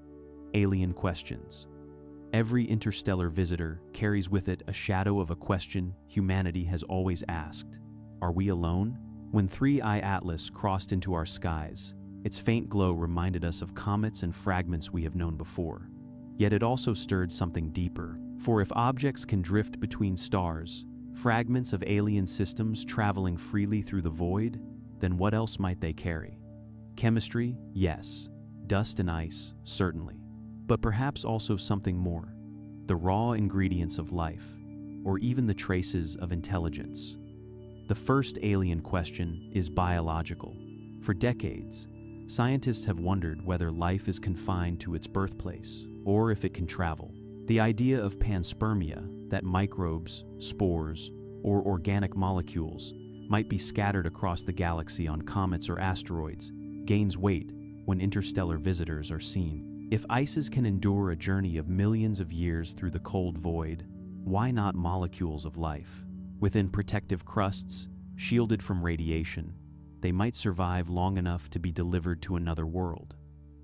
Alien questions. Every interstellar visitor carries with it a shadow of a question humanity has always asked. Are we alone? When 3I Atlas crossed into our skies, its faint glow reminded us of comets and fragments we have known before. Yet it also stirred something deeper, for if objects can drift between stars, fragments of alien systems traveling freely through the void, then what else might they carry? Chemistry, yes. Dust and ice, certainly. But perhaps also something more. The raw ingredients of life, or even the traces of intelligence. The first alien question is biological. For decades, scientists have wondered whether life is confined to its birthplace, or if it can travel. The idea of panspermia, that microbes, spores, or organic molecules might be scattered across the galaxy on comets or asteroids, gains weight when interstellar visitors are seen. If ices can endure a journey of millions of years through the cold void, why not molecules of life? Within protective crusts, shielded from radiation, they might survive long enough to be delivered to another world.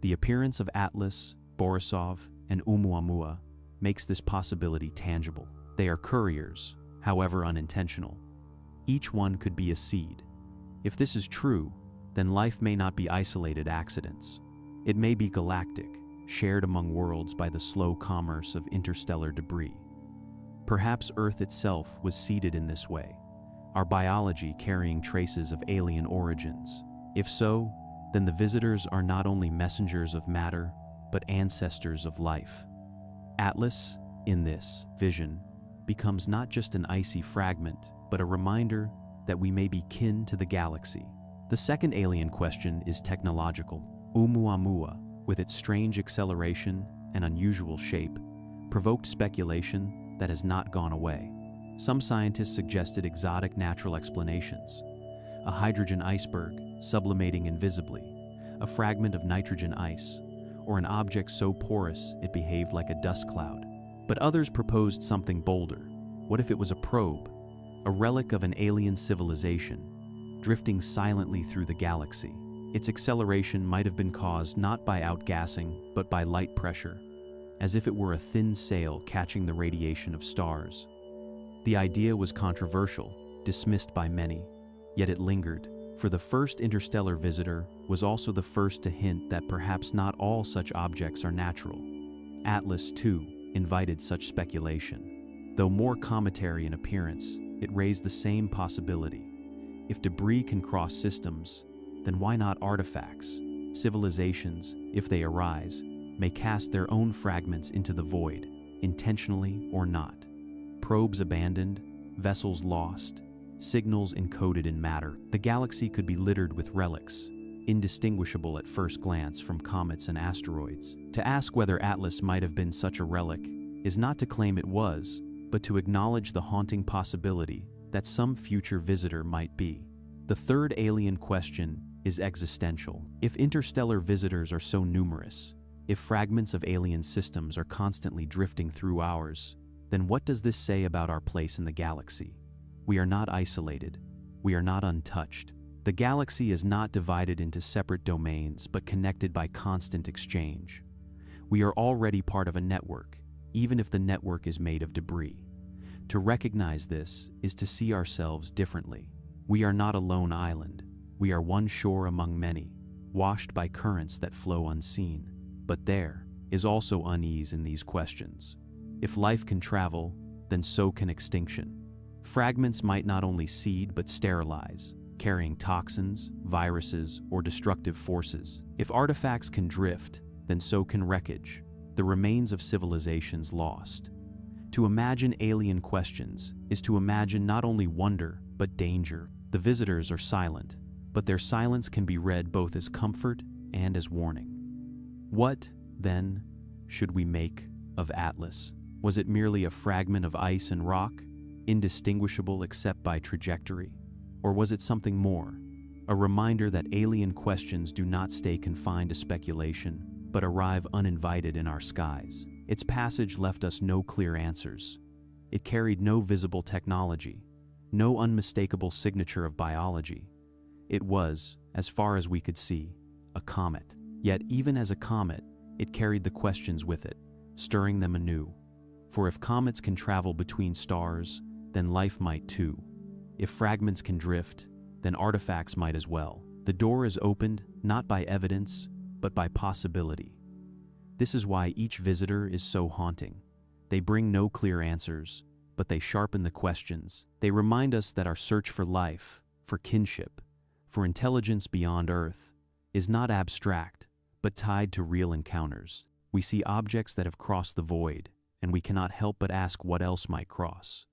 The appearance of Atlas, Borisov, and ʻOumuamua makes this possibility tangible. They are couriers, however unintentional. Each one could be a seed. If this is true, then life may not be isolated accidents. It may be galactic, shared among worlds by the slow commerce of interstellar debris. Perhaps Earth itself was seeded in this way, our biology carrying traces of alien origins. If so, then the visitors are not only messengers of matter, but ancestors of life. Atlas, in this vision, becomes not just an icy fragment, but a reminder that we may be kin to the galaxy. The second alien question is technological. ʻOumuamua, with its strange acceleration and unusual shape, provoked speculation that has not gone away. Some scientists suggested exotic natural explanations: a hydrogen iceberg sublimating invisibly, a fragment of nitrogen ice, or an object so porous it behaved like a dust cloud. But others proposed something bolder. What if it was a probe, a relic of an alien civilization, drifting silently through the galaxy? Its acceleration might have been caused not by outgassing, but by light pressure, as if it were a thin sail catching the radiation of stars. The idea was controversial, dismissed by many, yet it lingered, for the first interstellar visitor was also the first to hint that perhaps not all such objects are natural. Atlas, too, invited such speculation. Though more cometary in appearance, it raised the same possibility. If debris can cross systems, then why not artifacts? Civilizations, if they arise, may cast their own fragments into the void, intentionally or not. Probes abandoned, vessels lost, signals encoded in matter. The galaxy could be littered with relics, indistinguishable at first glance from comets and asteroids. To ask whether Atlas might have been such a relic is not to claim it was, but to acknowledge the haunting possibility that some future visitor might be. The third alien question is existential. If interstellar visitors are so numerous, if fragments of alien systems are constantly drifting through ours, then what does this say about our place in the galaxy? We are not isolated. We are not untouched. The galaxy is not divided into separate domains, but connected by constant exchange. We are already part of a network, even if the network is made of debris. To recognize this is to see ourselves differently. We are not a lone island. We are one shore among many, washed by currents that flow unseen. But there is also unease in these questions. If life can travel, then so can extinction. Fragments might not only seed but sterilize, carrying toxins, viruses, or destructive forces. If artifacts can drift, then so can wreckage, the remains of civilizations lost. To imagine alien questions is to imagine not only wonder, but danger. The visitors are silent, but their silence can be read both as comfort and as warning. What, then, should we make of Atlas? Was it merely a fragment of ice and rock, indistinguishable except by trajectory? Or was it something more? A reminder that alien questions do not stay confined to speculation, but arrive uninvited in our skies. Its passage left us no clear answers. It carried no visible technology, no unmistakable signature of biology. It was, as far as we could see, a comet. Yet even as a comet, it carried the questions with it, stirring them anew. For if comets can travel between stars, then life might too. If fragments can drift, then artifacts might as well. The door is opened not by evidence, but by possibility. This is why each visitor is so haunting. They bring no clear answers, but they sharpen the questions. They remind us that our search for life, for kinship, for intelligence beyond Earth, is not abstract, but tied to real encounters. We see objects that have crossed the void, and we cannot help but ask what else might cross.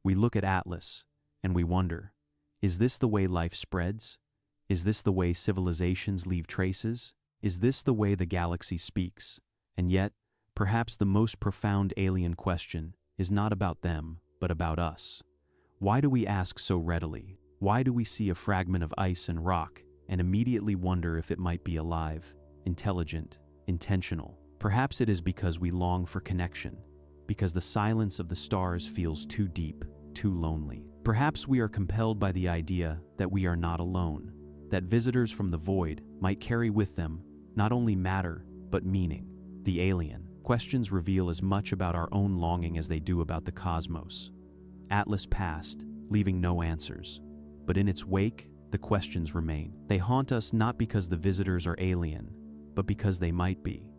We look at Atlas, and we wonder, is this the way life spreads? Is this the way civilizations leave traces? Is this the way the galaxy speaks? And yet, perhaps the most profound alien question is not about them, but about us. Why do we ask so readily? Why do we see a fragment of ice and rock and immediately wonder if it might be alive, intelligent, intentional? Perhaps it is because we long for connection, because the silence of the stars feels too deep, too lonely. Perhaps we are compelled by the idea that we are not alone, that visitors from the void might carry with them not only matter, but meaning. The alien questions reveal as much about our own longing as they do about the cosmos. Atlas passed, leaving no answers. But in its wake, the questions remain. They haunt us not because the visitors are alien, but because they might be.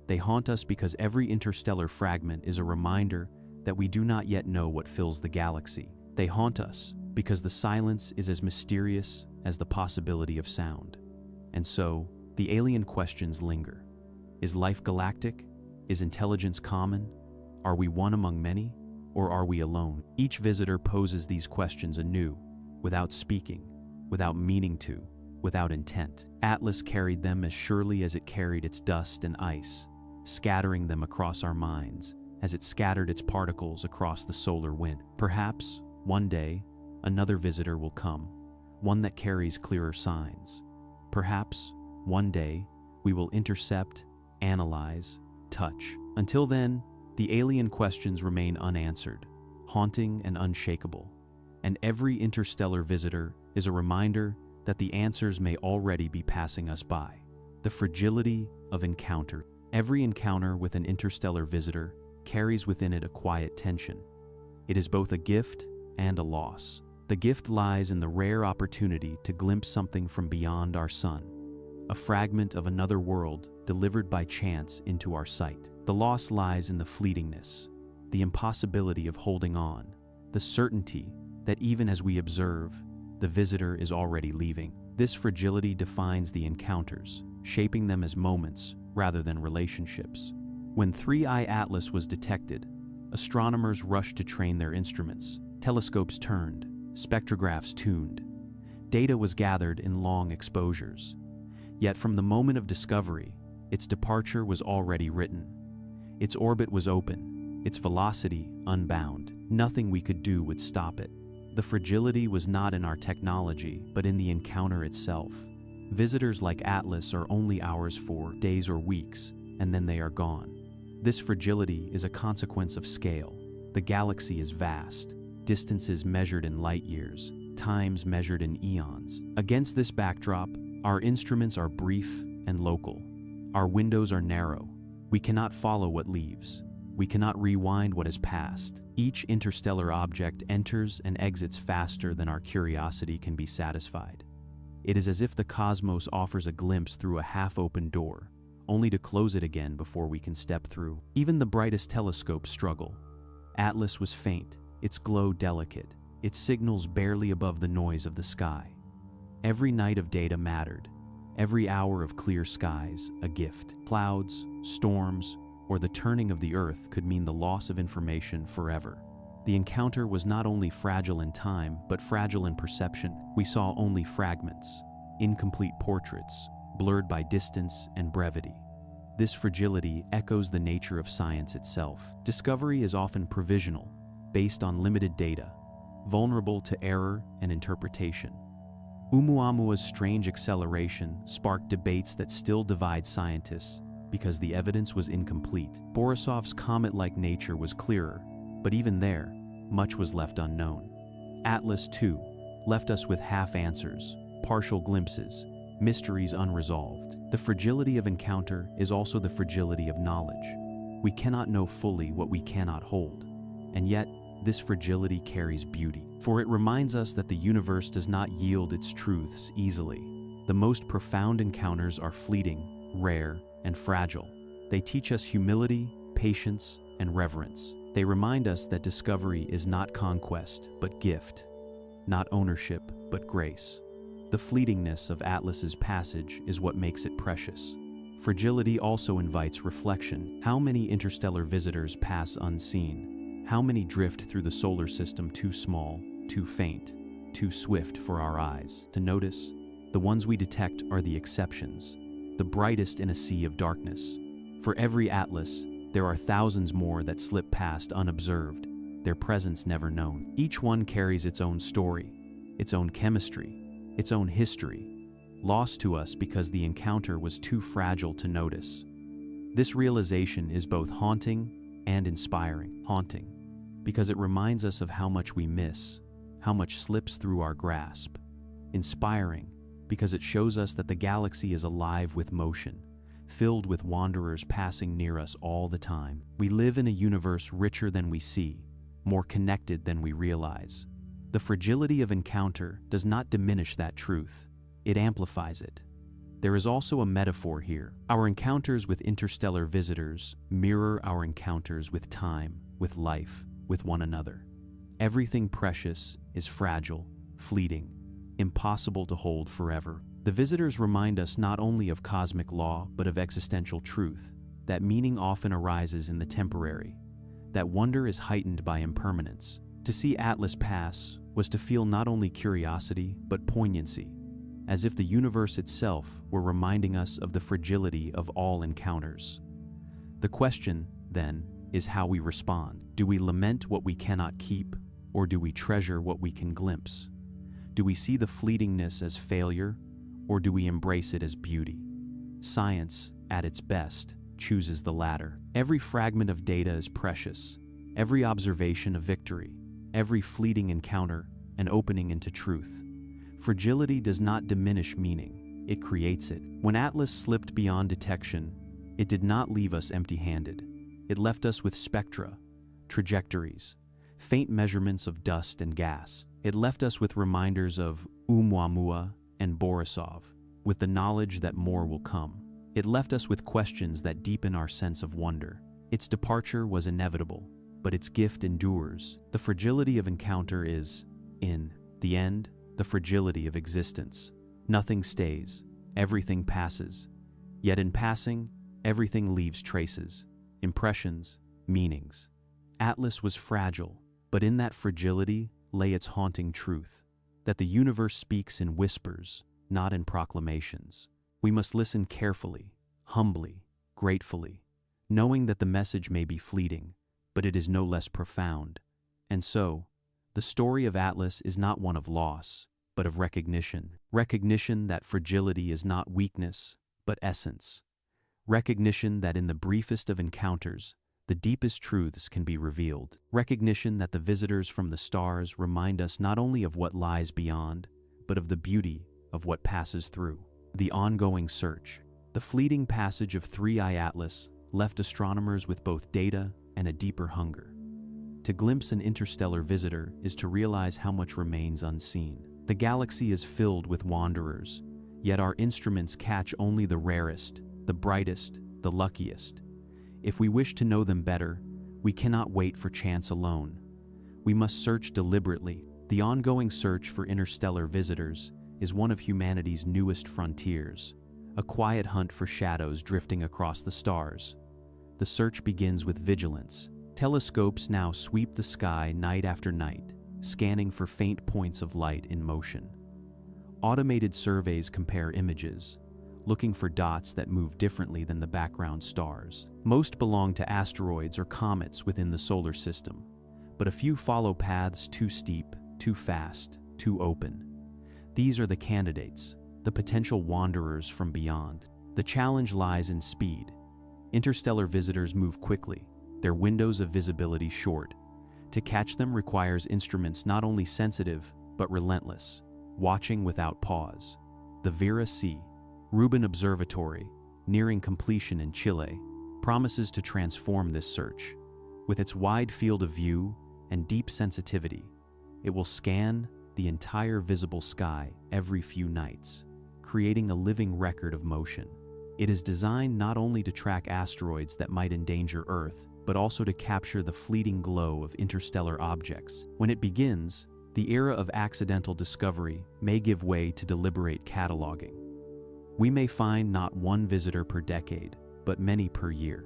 They haunt us because every interstellar fragment is a reminder that we do not yet know what fills the galaxy. They haunt us because the silence is as mysterious as the possibility of sound. And so, the alien questions linger. Is life galactic? Is intelligence common? Are we one among many? Or are we alone? Each visitor poses these questions anew, without speaking, without meaning to, without intent. Atlas carried them as surely as it carried its dust and ice, scattering them across our minds as it scattered its particles across the solar wind. Perhaps, one day, another visitor will come, one that carries clearer signs. Perhaps, one day, we will intercept, analyze, touch. Until then, the alien questions remain unanswered, haunting and unshakable. And every interstellar visitor is a reminder that the answers may already be passing us by. The fragility of encounter. Every encounter with an interstellar visitor carries within it a quiet tension. It is both a gift and a loss. The gift lies in the rare opportunity to glimpse something from beyond our sun, a fragment of another world delivered by chance into our sight. The loss lies in the fleetingness, the impossibility of holding on, the certainty that even as we observe, the visitor is already leaving. This fragility defines the encounters, shaping them as moments rather than relationships. When 3I Atlas was detected, astronomers rushed to train their instruments. Telescopes turned, spectrographs tuned. Data was gathered in long exposures. Yet from the moment of discovery, its departure was already written. Its orbit was open, its velocity unbound. Nothing we could do would stop it. The fragility was not in our technology, but in the encounter itself. Visitors like Atlas are only ours for days or weeks, and then they are gone. This fragility is a consequence of scale. The galaxy is vast, distances measured in light years, times measured in eons. Against this backdrop, our instruments are brief and local. Our windows are narrow. We cannot follow what leaves. We cannot rewind what has passed. Each interstellar object enters and exits faster than our curiosity can be satisfied. It is as if the cosmos offers a glimpse through a half-open door, only to close it again before we can step through. Even the brightest telescopes struggle. Atlas was faint, its glow delicate, its signals barely above the noise of the sky. Every night of data mattered. Every hour of clear skies, a gift. Clouds, storms, or the turning of the Earth could mean the loss of information forever. The encounter was not only fragile in time, but fragile in perception. We saw only fragments, incomplete portraits, blurred by distance and brevity. This fragility echoes the nature of science itself. Discovery is often provisional, based on limited data, vulnerable to error and interpretation. Oumuamua's strange acceleration sparked debates that still divide scientists because the evidence was incomplete. Borisov's comet-like nature was clearer, but even there, much was left unknown. Atlas, too, left us with half answers, partial glimpses, mysteries unresolved. The fragility of encounter is also the fragility of knowledge. We cannot know fully what we cannot hold, and yet, this fragility carries beauty, for it reminds us that the universe does not yield its truths easily. The most profound encounters are fleeting, rare, and fragile. They teach us humility, patience, and reverence. They remind us that discovery is not conquest, but gift, not ownership, but grace. The fleetingness of Atlas's passage is what makes it precious. Fragility also invites reflection. How many interstellar visitors pass unseen? How many drift through the solar system too small, too faint, too swift for our eyes to notice? The ones we detect are the exceptions, the brightest in a sea of darkness. For every Atlas, there are thousands more that slip past unobserved, their presence never known. Each one carries its own story, its own chemistry, its own history, lost to us because the encounter was too fragile to notice. This realization is both haunting and inspiring. Haunting, because it reminds us of how much we miss, how much slips through our grasp. Inspiring, because it shows us that the galaxy is alive with motion, filled with wanderers passing near us all the time. We live in a universe richer than we see, more connected than we realize. The fragility of encounter does not diminish that truth, it amplifies it. There is also a metaphor here. Our encounters with interstellar visitors mirror our encounters with time, with life, with one another. Everything precious is fragile, fleeting, impossible to hold forever. The visitors remind us not only of cosmic law, but of existential truth, that meaning often arises in the temporary, that wonder is heightened by impermanence. To see Atlas pass was to feel not only curiosity, but poignancy, as if the universe itself were reminding us of the fragility of all encounters. The question, then, is how we respond. Do we lament what we cannot keep, or do we treasure what we can glimpse? Do we see the fleetingness as failure, or do we embrace it as beauty? Science, at its best, chooses the latter. Every fragment of data is precious, every observation a victory, every fleeting encounter an opening into truth. Fragility does not diminish meaning, it creates it. When Atlas slipped beyond detection, it did not leave us empty-handed. It left us with spectra, trajectories, faint measurements of dust and gas. It left us with reminders of ʻOumuamua and Borisov, with the knowledge that more will come. It left us with questions that deepen our sense of wonder. Its departure was inevitable, but its gift endures. The fragility of encounter is, in the end, the fragility of existence. Nothing stays, everything passes. Yet in passing, everything leaves traces, impressions, meanings. Atlas was fragile, but in that fragility lay its haunting truth, that the universe speaks in whispers, not in proclamations. We must listen carefully, humbly, gratefully, knowing that the message may be fleeting, but it is no less profound. And so, the story of Atlas is not one of loss, but of recognition. Recognition that fragility is not weakness, but essence. Recognition that in the briefest of encounters, the deepest truths can be revealed. Recognition that the visitors from the stars remind us not only of what lies beyond, but of the beauty of what passes through. The ongoing search. The fleeting passage of 3I Atlas left astronomers with both data and a deeper hunger. To glimpse an interstellar visitor is to realize how much remains unseen. The galaxy is filled with wanderers, yet our instruments catch only the rarest, the brightest, the luckiest. If we wish to know them better, we cannot wait for chance alone. We must search deliberately. The ongoing search for interstellar visitors is one of humanity's newest frontiers, a quiet hunt for shadows drifting across the stars. the search begins with vigilance. Telescopes now sweep the sky night after night, scanning for faint points of light in motion. Automated surveys compare images, looking for dots that move differently than the background stars. Most belong to asteroids or comets within the solar system, but a few follow paths too steep, too fast, too open. These are the candidates, the potential wanderers from beyond. The challenge lies in speed. Interstellar visitors move quickly, their windows of visibility short. To catch them requires instruments not only sensitive, but relentless, watching without pause. The Vera C. Rubin Observatory, nearing completion in Chile, promises to transform this search. With its wide field of view and deep sensitivity, it will scan the entire visible sky every few nights, creating a living record of motion. It is designed not only to track asteroids that might endanger Earth, but also to capture the fleeting glow of interstellar objects. When it begins, the era of accidental discovery may give way to deliberate cataloging. We may find not one visitor per decade, but many per year.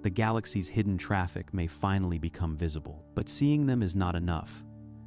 The galaxy's hidden traffic may finally become visible, but seeing them is not enough.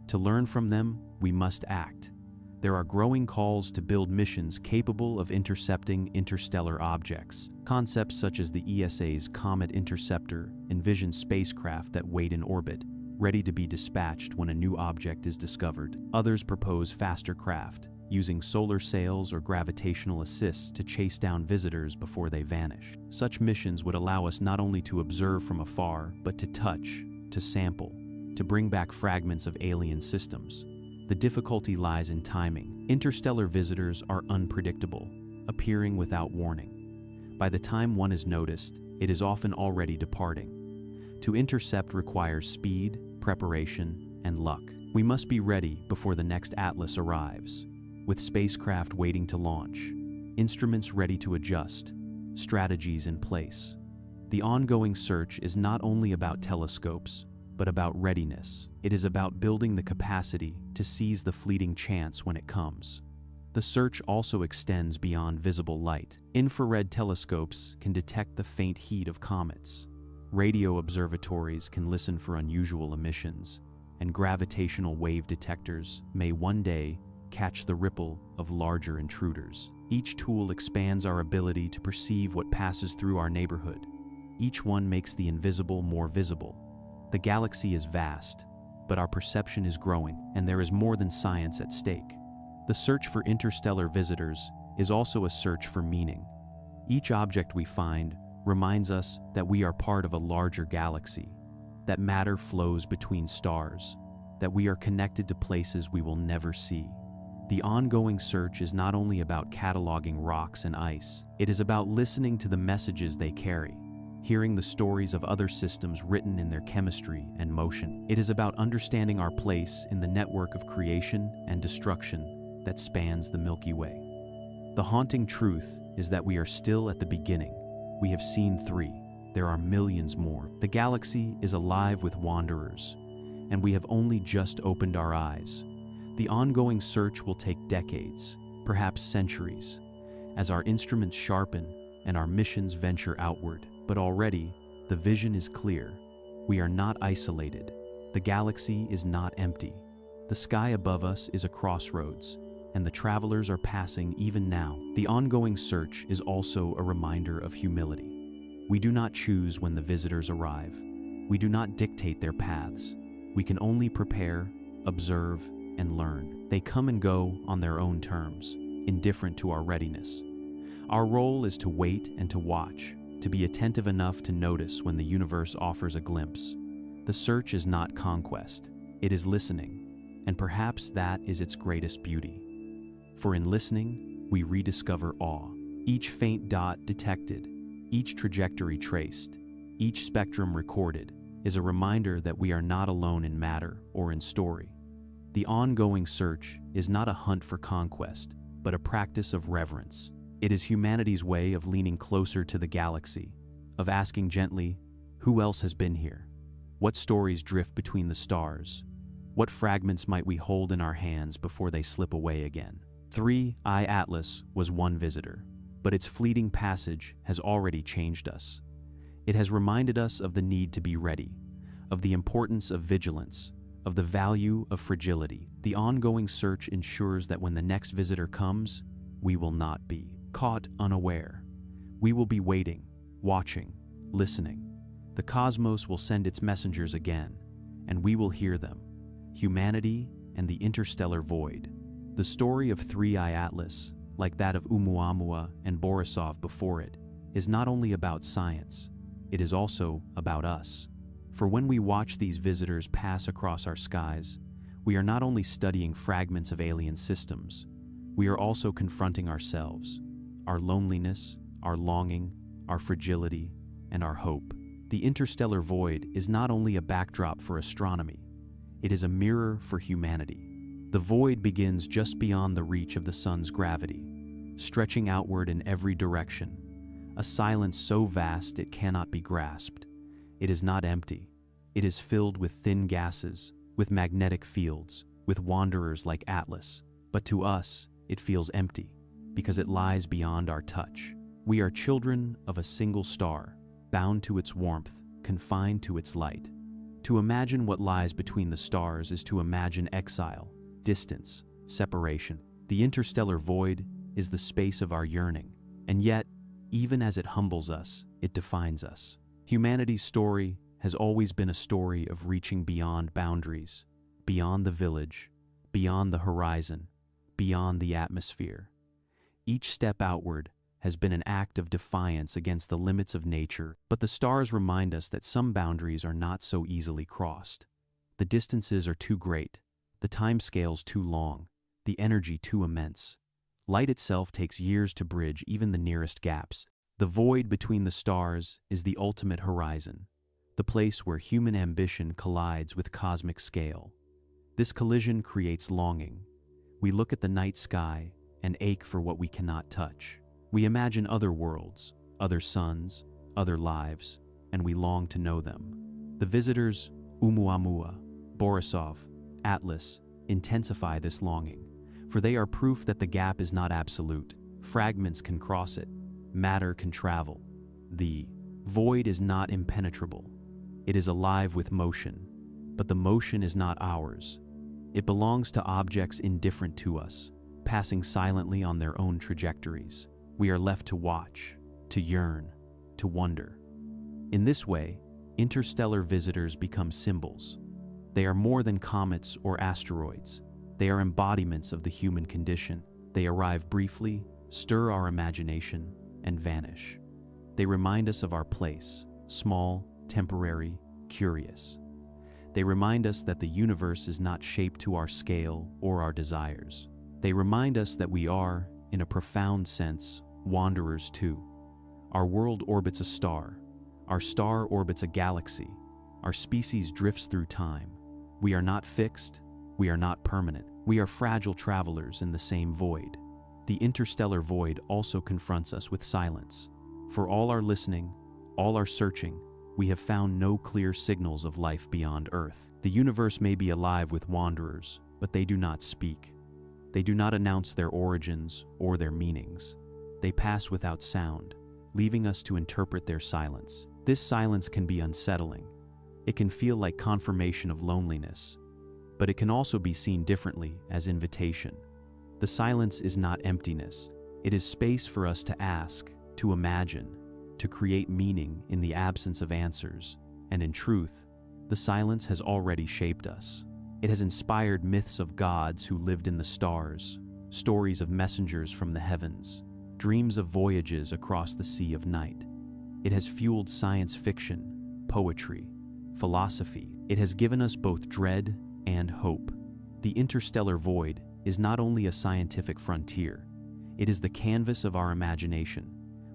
To learn from them, we must act. There are growing calls to build missions capable of intercepting interstellar objects. Concepts such as the ESA's Comet Interceptor envision spacecraft that wait in orbit, ready to be dispatched when a new object is discovered. Others propose faster craft, using solar sails or gravitational assists to chase down visitors before they vanish. Such missions would allow us not only to observe from afar, but to touch, to sample, to bring back fragments of alien systems. The difficulty lies in timing. Interstellar visitors are unpredictable, appearing without warning. By the time one is noticed, it is often already departing. To intercept requires speed, preparation, and luck. We must be ready before the next Atlas arrives, with spacecraft waiting to launch, instruments ready to adjust, strategies in place. The ongoing search is not only about telescopes, but about readiness. It is about building the capacity to seize the fleeting chance when it comes. The search also extends beyond visible light. Infrared telescopes can detect the faint heat of comets. Radio observatories can listen for unusual emissions, and gravitational wave detectors may one day catch the ripple of larger intruders. Each tool expands our ability to perceive what passes through our neighborhood. Each one makes the invisible more visible. The galaxy is vast, but our perception is growing, and there is more than science at stake. The search for interstellar visitors is also a search for meaning. Each object we find reminds us that we are part of a larger galaxy, that matter flows between stars, that we are connected to places we will never see. The ongoing search is not only about cataloging rocks and ice, it is about listening to the messages they carry, hearing the stories of other systems written in their chemistry and motion. It is about understanding our place in the network of creation and destruction that spans the Milky Way. The haunting truth is that we are still at the beginning. We have seen 3. There are millions more. The galaxy is alive with wanderers, and we have only just opened our eyes. The ongoing search will take decades, perhaps centuries, as our instruments sharpen and our missions venture outward. But already, the vision is clear. We are not isolated. The galaxy is not empty. The sky above us is a crossroads, and the travelers are passing even now. The ongoing search is also a reminder of humility. We do not choose when the visitors arrive. We do not dictate their paths. We can only prepare, observe, and learn. They come and go on their own terms, indifferent to our readiness. Our role is to wait and to watch, to be attentive enough to notice when the universe offers a glimpse. The search is not conquest, it is listening, and perhaps that is its greatest beauty. For in listening, we rediscover awe. Each faint dot detected, each trajectory traced, each spectrum recorded, is a reminder that we are not alone in matter or in story. The ongoing search is not a hunt for conquest, but a practice of reverence. It is humanity's way of leaning closer to the galaxy, of asking gently, who else has been here? What stories drift between the stars? What fragments might we hold in our hands before they slip away again? 3I Atlas was one visitor, but its fleeting passage has already changed us. It has reminded us of the need to be ready, of the importance of vigilance, of the value of fragility. The ongoing search ensures that when the next visitor comes, we will not be caught unaware. We will be waiting, watching, listening. The cosmos will send its messengers again, and we will hear them. Humanity and the interstellar void. The story of Three-Eye Atlas, like that of ʻOumuamua and Borisov before it, is not only about science, it is also about us. For when we watch these visitors pass across our skies, we are not only studying fragments of alien systems, we are also confronting ourselves, our loneliness, our longing, our fragility, and our hope. The interstellar void is not only a backdrop for astronomy, it is a mirror for humanity. The void begins just beyond the reach of the sun's gravity, stretching outward in every direction, a silence so vast it cannot be grasped. It is not empty. It is filled with thin gases, with magnetic fields, with wanderers like Atlas. But to us, it feels empty, because it lies beyond our touch. We are children of a single star, bound to its warmth, confined to its light. To imagine what lies between the stars is to imagine exile, distance, separation. The interstellar void is the space of our yearning, and yet, even as it humbles us, it defines us. Humanity's story has always been a story of reaching beyond boundaries, beyond the village, beyond the horizon, beyond the atmosphere. Each step outward has been an act of defiance against the limits of nature, but the stars remind us that some boundaries are not so easily crossed. The distances are too great, the timescales too long, the energy too immense. Light itself takes years to bridge even the nearest gaps. The void between the stars is the ultimate horizon, the place where human ambition collides with cosmic scale. This collision creates longing. We look at the night sky and ache for what we cannot touch. We imagine other worlds, other suns, other lives, and we long to know them. The visitors, ʻOumuamua, Borisov, Atlas, intensify this longing, for they are proof that the gap is not absolute. Fragments can cross it. Matter can travel. The void is not impenetrable. It is alive with motion, but the motion is not ours. It belongs to objects indifferent to us, passing silently on their own trajectories. We are left to watch, to yearn, to wonder. In this way, interstellar visitors become symbols. They are more than comets or asteroids. They are embodiments of the human condition. They arrive briefly, stir our imagination, and vanish. They remind us of our place, small, temporary, curious. They remind us that the universe is not shaped to our scale or our desires. They remind us that we are, in a profound sense, wanderers too. Our world orbits a star. Our star orbits a galaxy. Our species drifts through time. We are not fixed. We are not permanent. We are fragile travelers in the same void. The interstellar void also confronts us with silence. For all our listening, all our searching, we have found no clear signals of life beyond Earth. The universe may be alive with wanderers, but they do not speak. They do not announce their origins or their meanings. They pass without sound, leaving us to interpret their silence. This silence can be unsettling. It can feel like confirmation of loneliness, but it can also be seen differently as invitation. The silence is not emptiness. It is space for us to ask, to imagine, to create meaning in the absence of answers. And in truth, the silence has already shaped us. It has inspired myths of gods who lived in the stars, stories of messengers from the heavens, dreams of voyages across the sea of night. It has fueled science fiction, poetry, philosophy. It has given us both dread and hope. The interstellar void is not only a scientific frontier, it is the canvas of our imagination.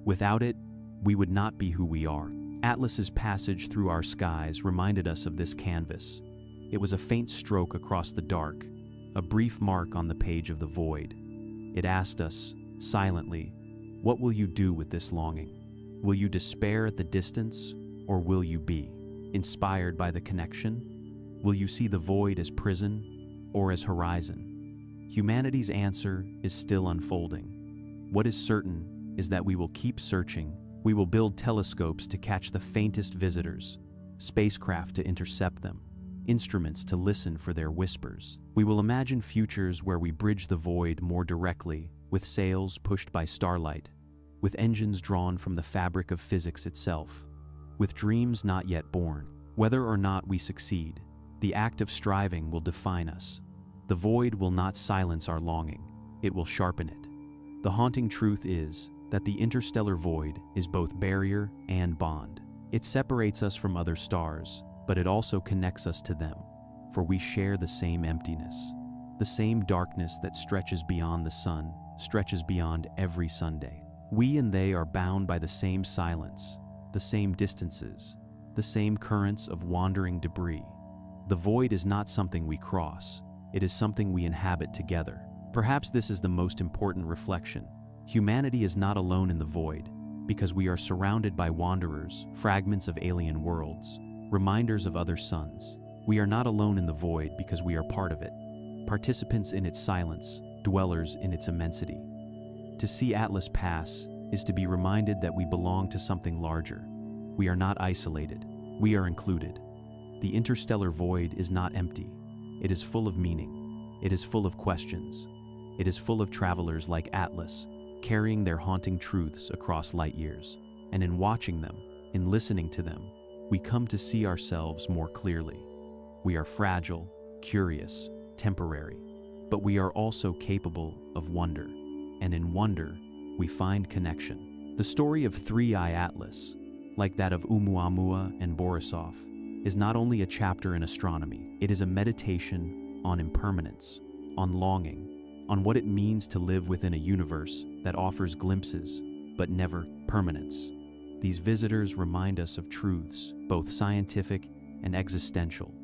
Without it, we would not be who we are. Atlas's passage through our skies reminded us of this canvas. It was a faint stroke across the dark, a brief mark on the page of the void. It asked us, silently, what will you do with this longing? Will you despair at the distance, or will you be inspired by the connection? Will you see the void as prison or as horizon? Humanity's answer is still unfolding. What is certain is that we will keep searching, We will build telescopes to catch the faintest visitors, spacecraft to intercept them, instruments to listen for their whispers. We will imagine futures where we bridge the void more directly, with sails pushed by starlight, with engines drawn from the fabric of physics itself, with dreams not yet born. Whether or not we succeed, the act of striving will define us. The void will not silence our longing, it will sharpen it. The haunting truth is that the interstellar void is both barrier and bond. It separates us from other stars, but it also connects us to them, for we share the same emptiness. The same darkness that stretches beyond the sun, stretches beyond every Sunday. We and they are bound by the same silence, the same distances, the same currents of wandering debris. The void is not something we cross, it is something we inhabit together. Perhaps this is the most important reflection. Humanity is not alone in the void, because we are surrounded by wanderers, fragments of alien worlds, reminders of other suns. We are not alone in the void because we are part of it, participants in its silence, dwellers in its immensity. To see Atlas pass is to be reminded that we belong to something larger. We are not isolated, we are included. The interstellar void is not empty. It is full of meaning. It is full of questions. It is full of travelers like Atlas, carrying their haunting truths across light years. And in watching them, in listening to them, we come to see ourselves more clearly. We are fragile, curious, temporary, but we are also capable of wonder. And in wonder, we find connection. The story of Three-Eye Atlas, like that of ʻOumuamua and Borisov, is not only a chapter in astronomy, it is a meditation on impermanence, on longing, on what it means to live within a universe that offers glimpses, but never permanence. These visitors remind us of truths, both scientific and existential,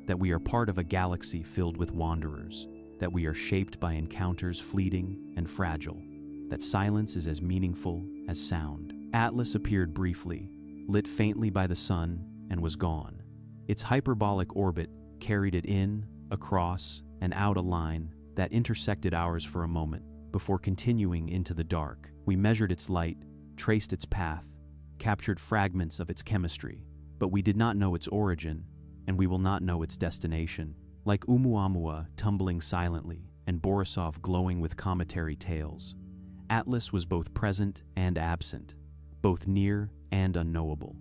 that we are part of a galaxy filled with wanderers, that we are shaped by encounters fleeting and fragile, that silence is as meaningful as sound. Atlas appeared briefly, lit faintly by the sun, and was gone. Its hyperbolic orbit carried it in, across, and out a line that intersected ours for a moment, before continuing into the dark. We measured its light, traced its path, captured fragments of its chemistry, but we did not know its origin, and we will not know its destination. Like ʻOumuamua tumbling silently and Borisov glowing with cometary tales, Atlas was both present and absent, both near and unknowable.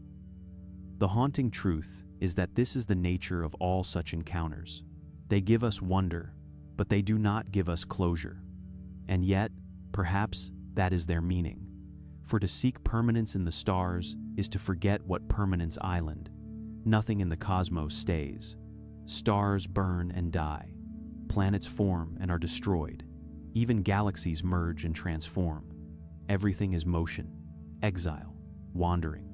The haunting truth is that this is the nature of all such encounters. They give us wonder, but they do not give us closure. And yet, perhaps that is their meaning. For to seek permanence in the stars is to forget what permanence island. Nothing in the cosmos stays. Stars burn and die. Planets form and are destroyed. Even galaxies merge and transform. Everything is motion, exile, wandering.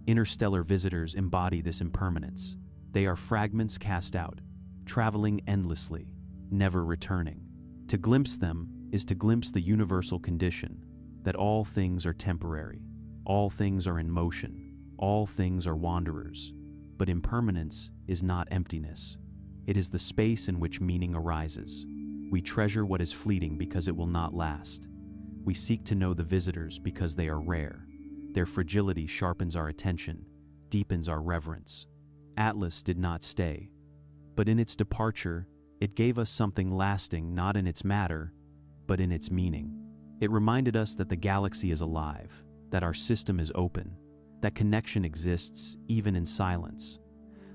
Interstellar visitors embody this impermanence. They are fragments cast out, traveling endlessly, never returning. To glimpse them is to glimpse the universal condition, that all things are temporary, all things are in motion, all things are wanderers. But impermanence is not emptiness. It is the space in which meaning arises. We treasure what is fleeting because it will not last. We seek to know the visitors because they are rare. Their fragility sharpens our attention, deepens our reverence. Atlas did not stay, but in its departure, it gave us something lasting not in its matter, but in its meaning. It reminded us that the galaxy is alive, that our system is open, that connection exists even in silence.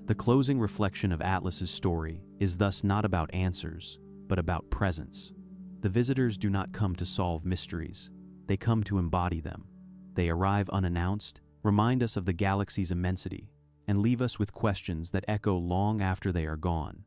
The closing reflection of Atlas's story is thus not about answers, but about presence. The visitors do not come to solve mysteries, they come to embody them. They arrive unannounced, remind us of the galaxy's immensity, and leave us with questions that echo long after they are gone.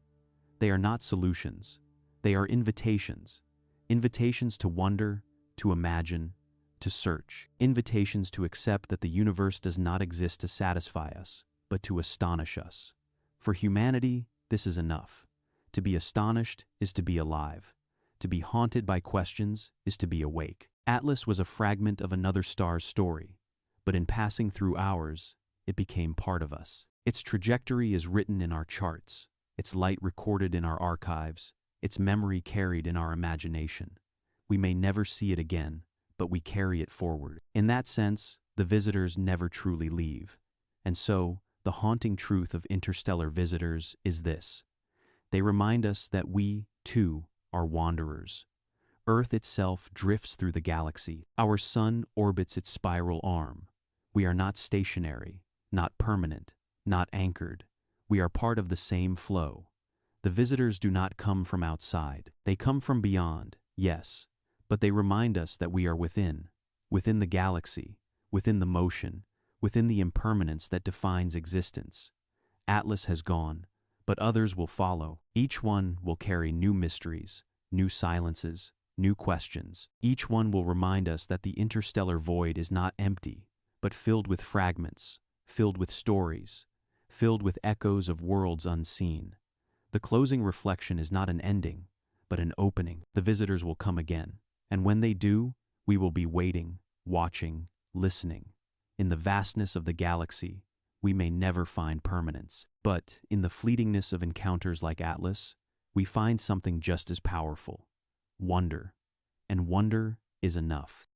They are not solutions, they are invitations. Invitations to wonder, to imagine, to search. Invitations to accept that the universe does not exist to satisfy us, but to astonish us. For humanity, this is enough. To be astonished is to be alive. To be haunted by questions is to be awake. Atlas was a fragment of another star's story, but in passing through ours, it became part of us. Its trajectory is written in our charts, its light recorded in our archives, its memory carried in our imagination. We may never see it again, but we carry it forward. In that sense, the visitors never truly leave. And so, the haunting truth of interstellar visitors is this. They remind us that we, too, are wanderers. Earth itself drifts through the galaxy. Our sun orbits its spiral arm. We are not stationary, not permanent, not anchored. We are part of the same flow. The visitors do not come from outside. They come from beyond, yes, but they remind us that we are within the galaxy, within the motion, within the impermanence that defines existence. Atlas has gone, but others will follow. Each one will carry new mysteries, new silences, new questions. Each one will remind us that the interstellar void is not empty, but filled with fragments, filled with stories, filled with echoes of worlds unseen. The closing reflection is not an ending, but an opening. The visitors will come again, and when they do, we will be waiting, watching, listening. In the vastness of the galaxy, we may never find permanence, but in the fleetingness of encounters like Atlas, we find something just as powerful: wonder. And wonder is enough.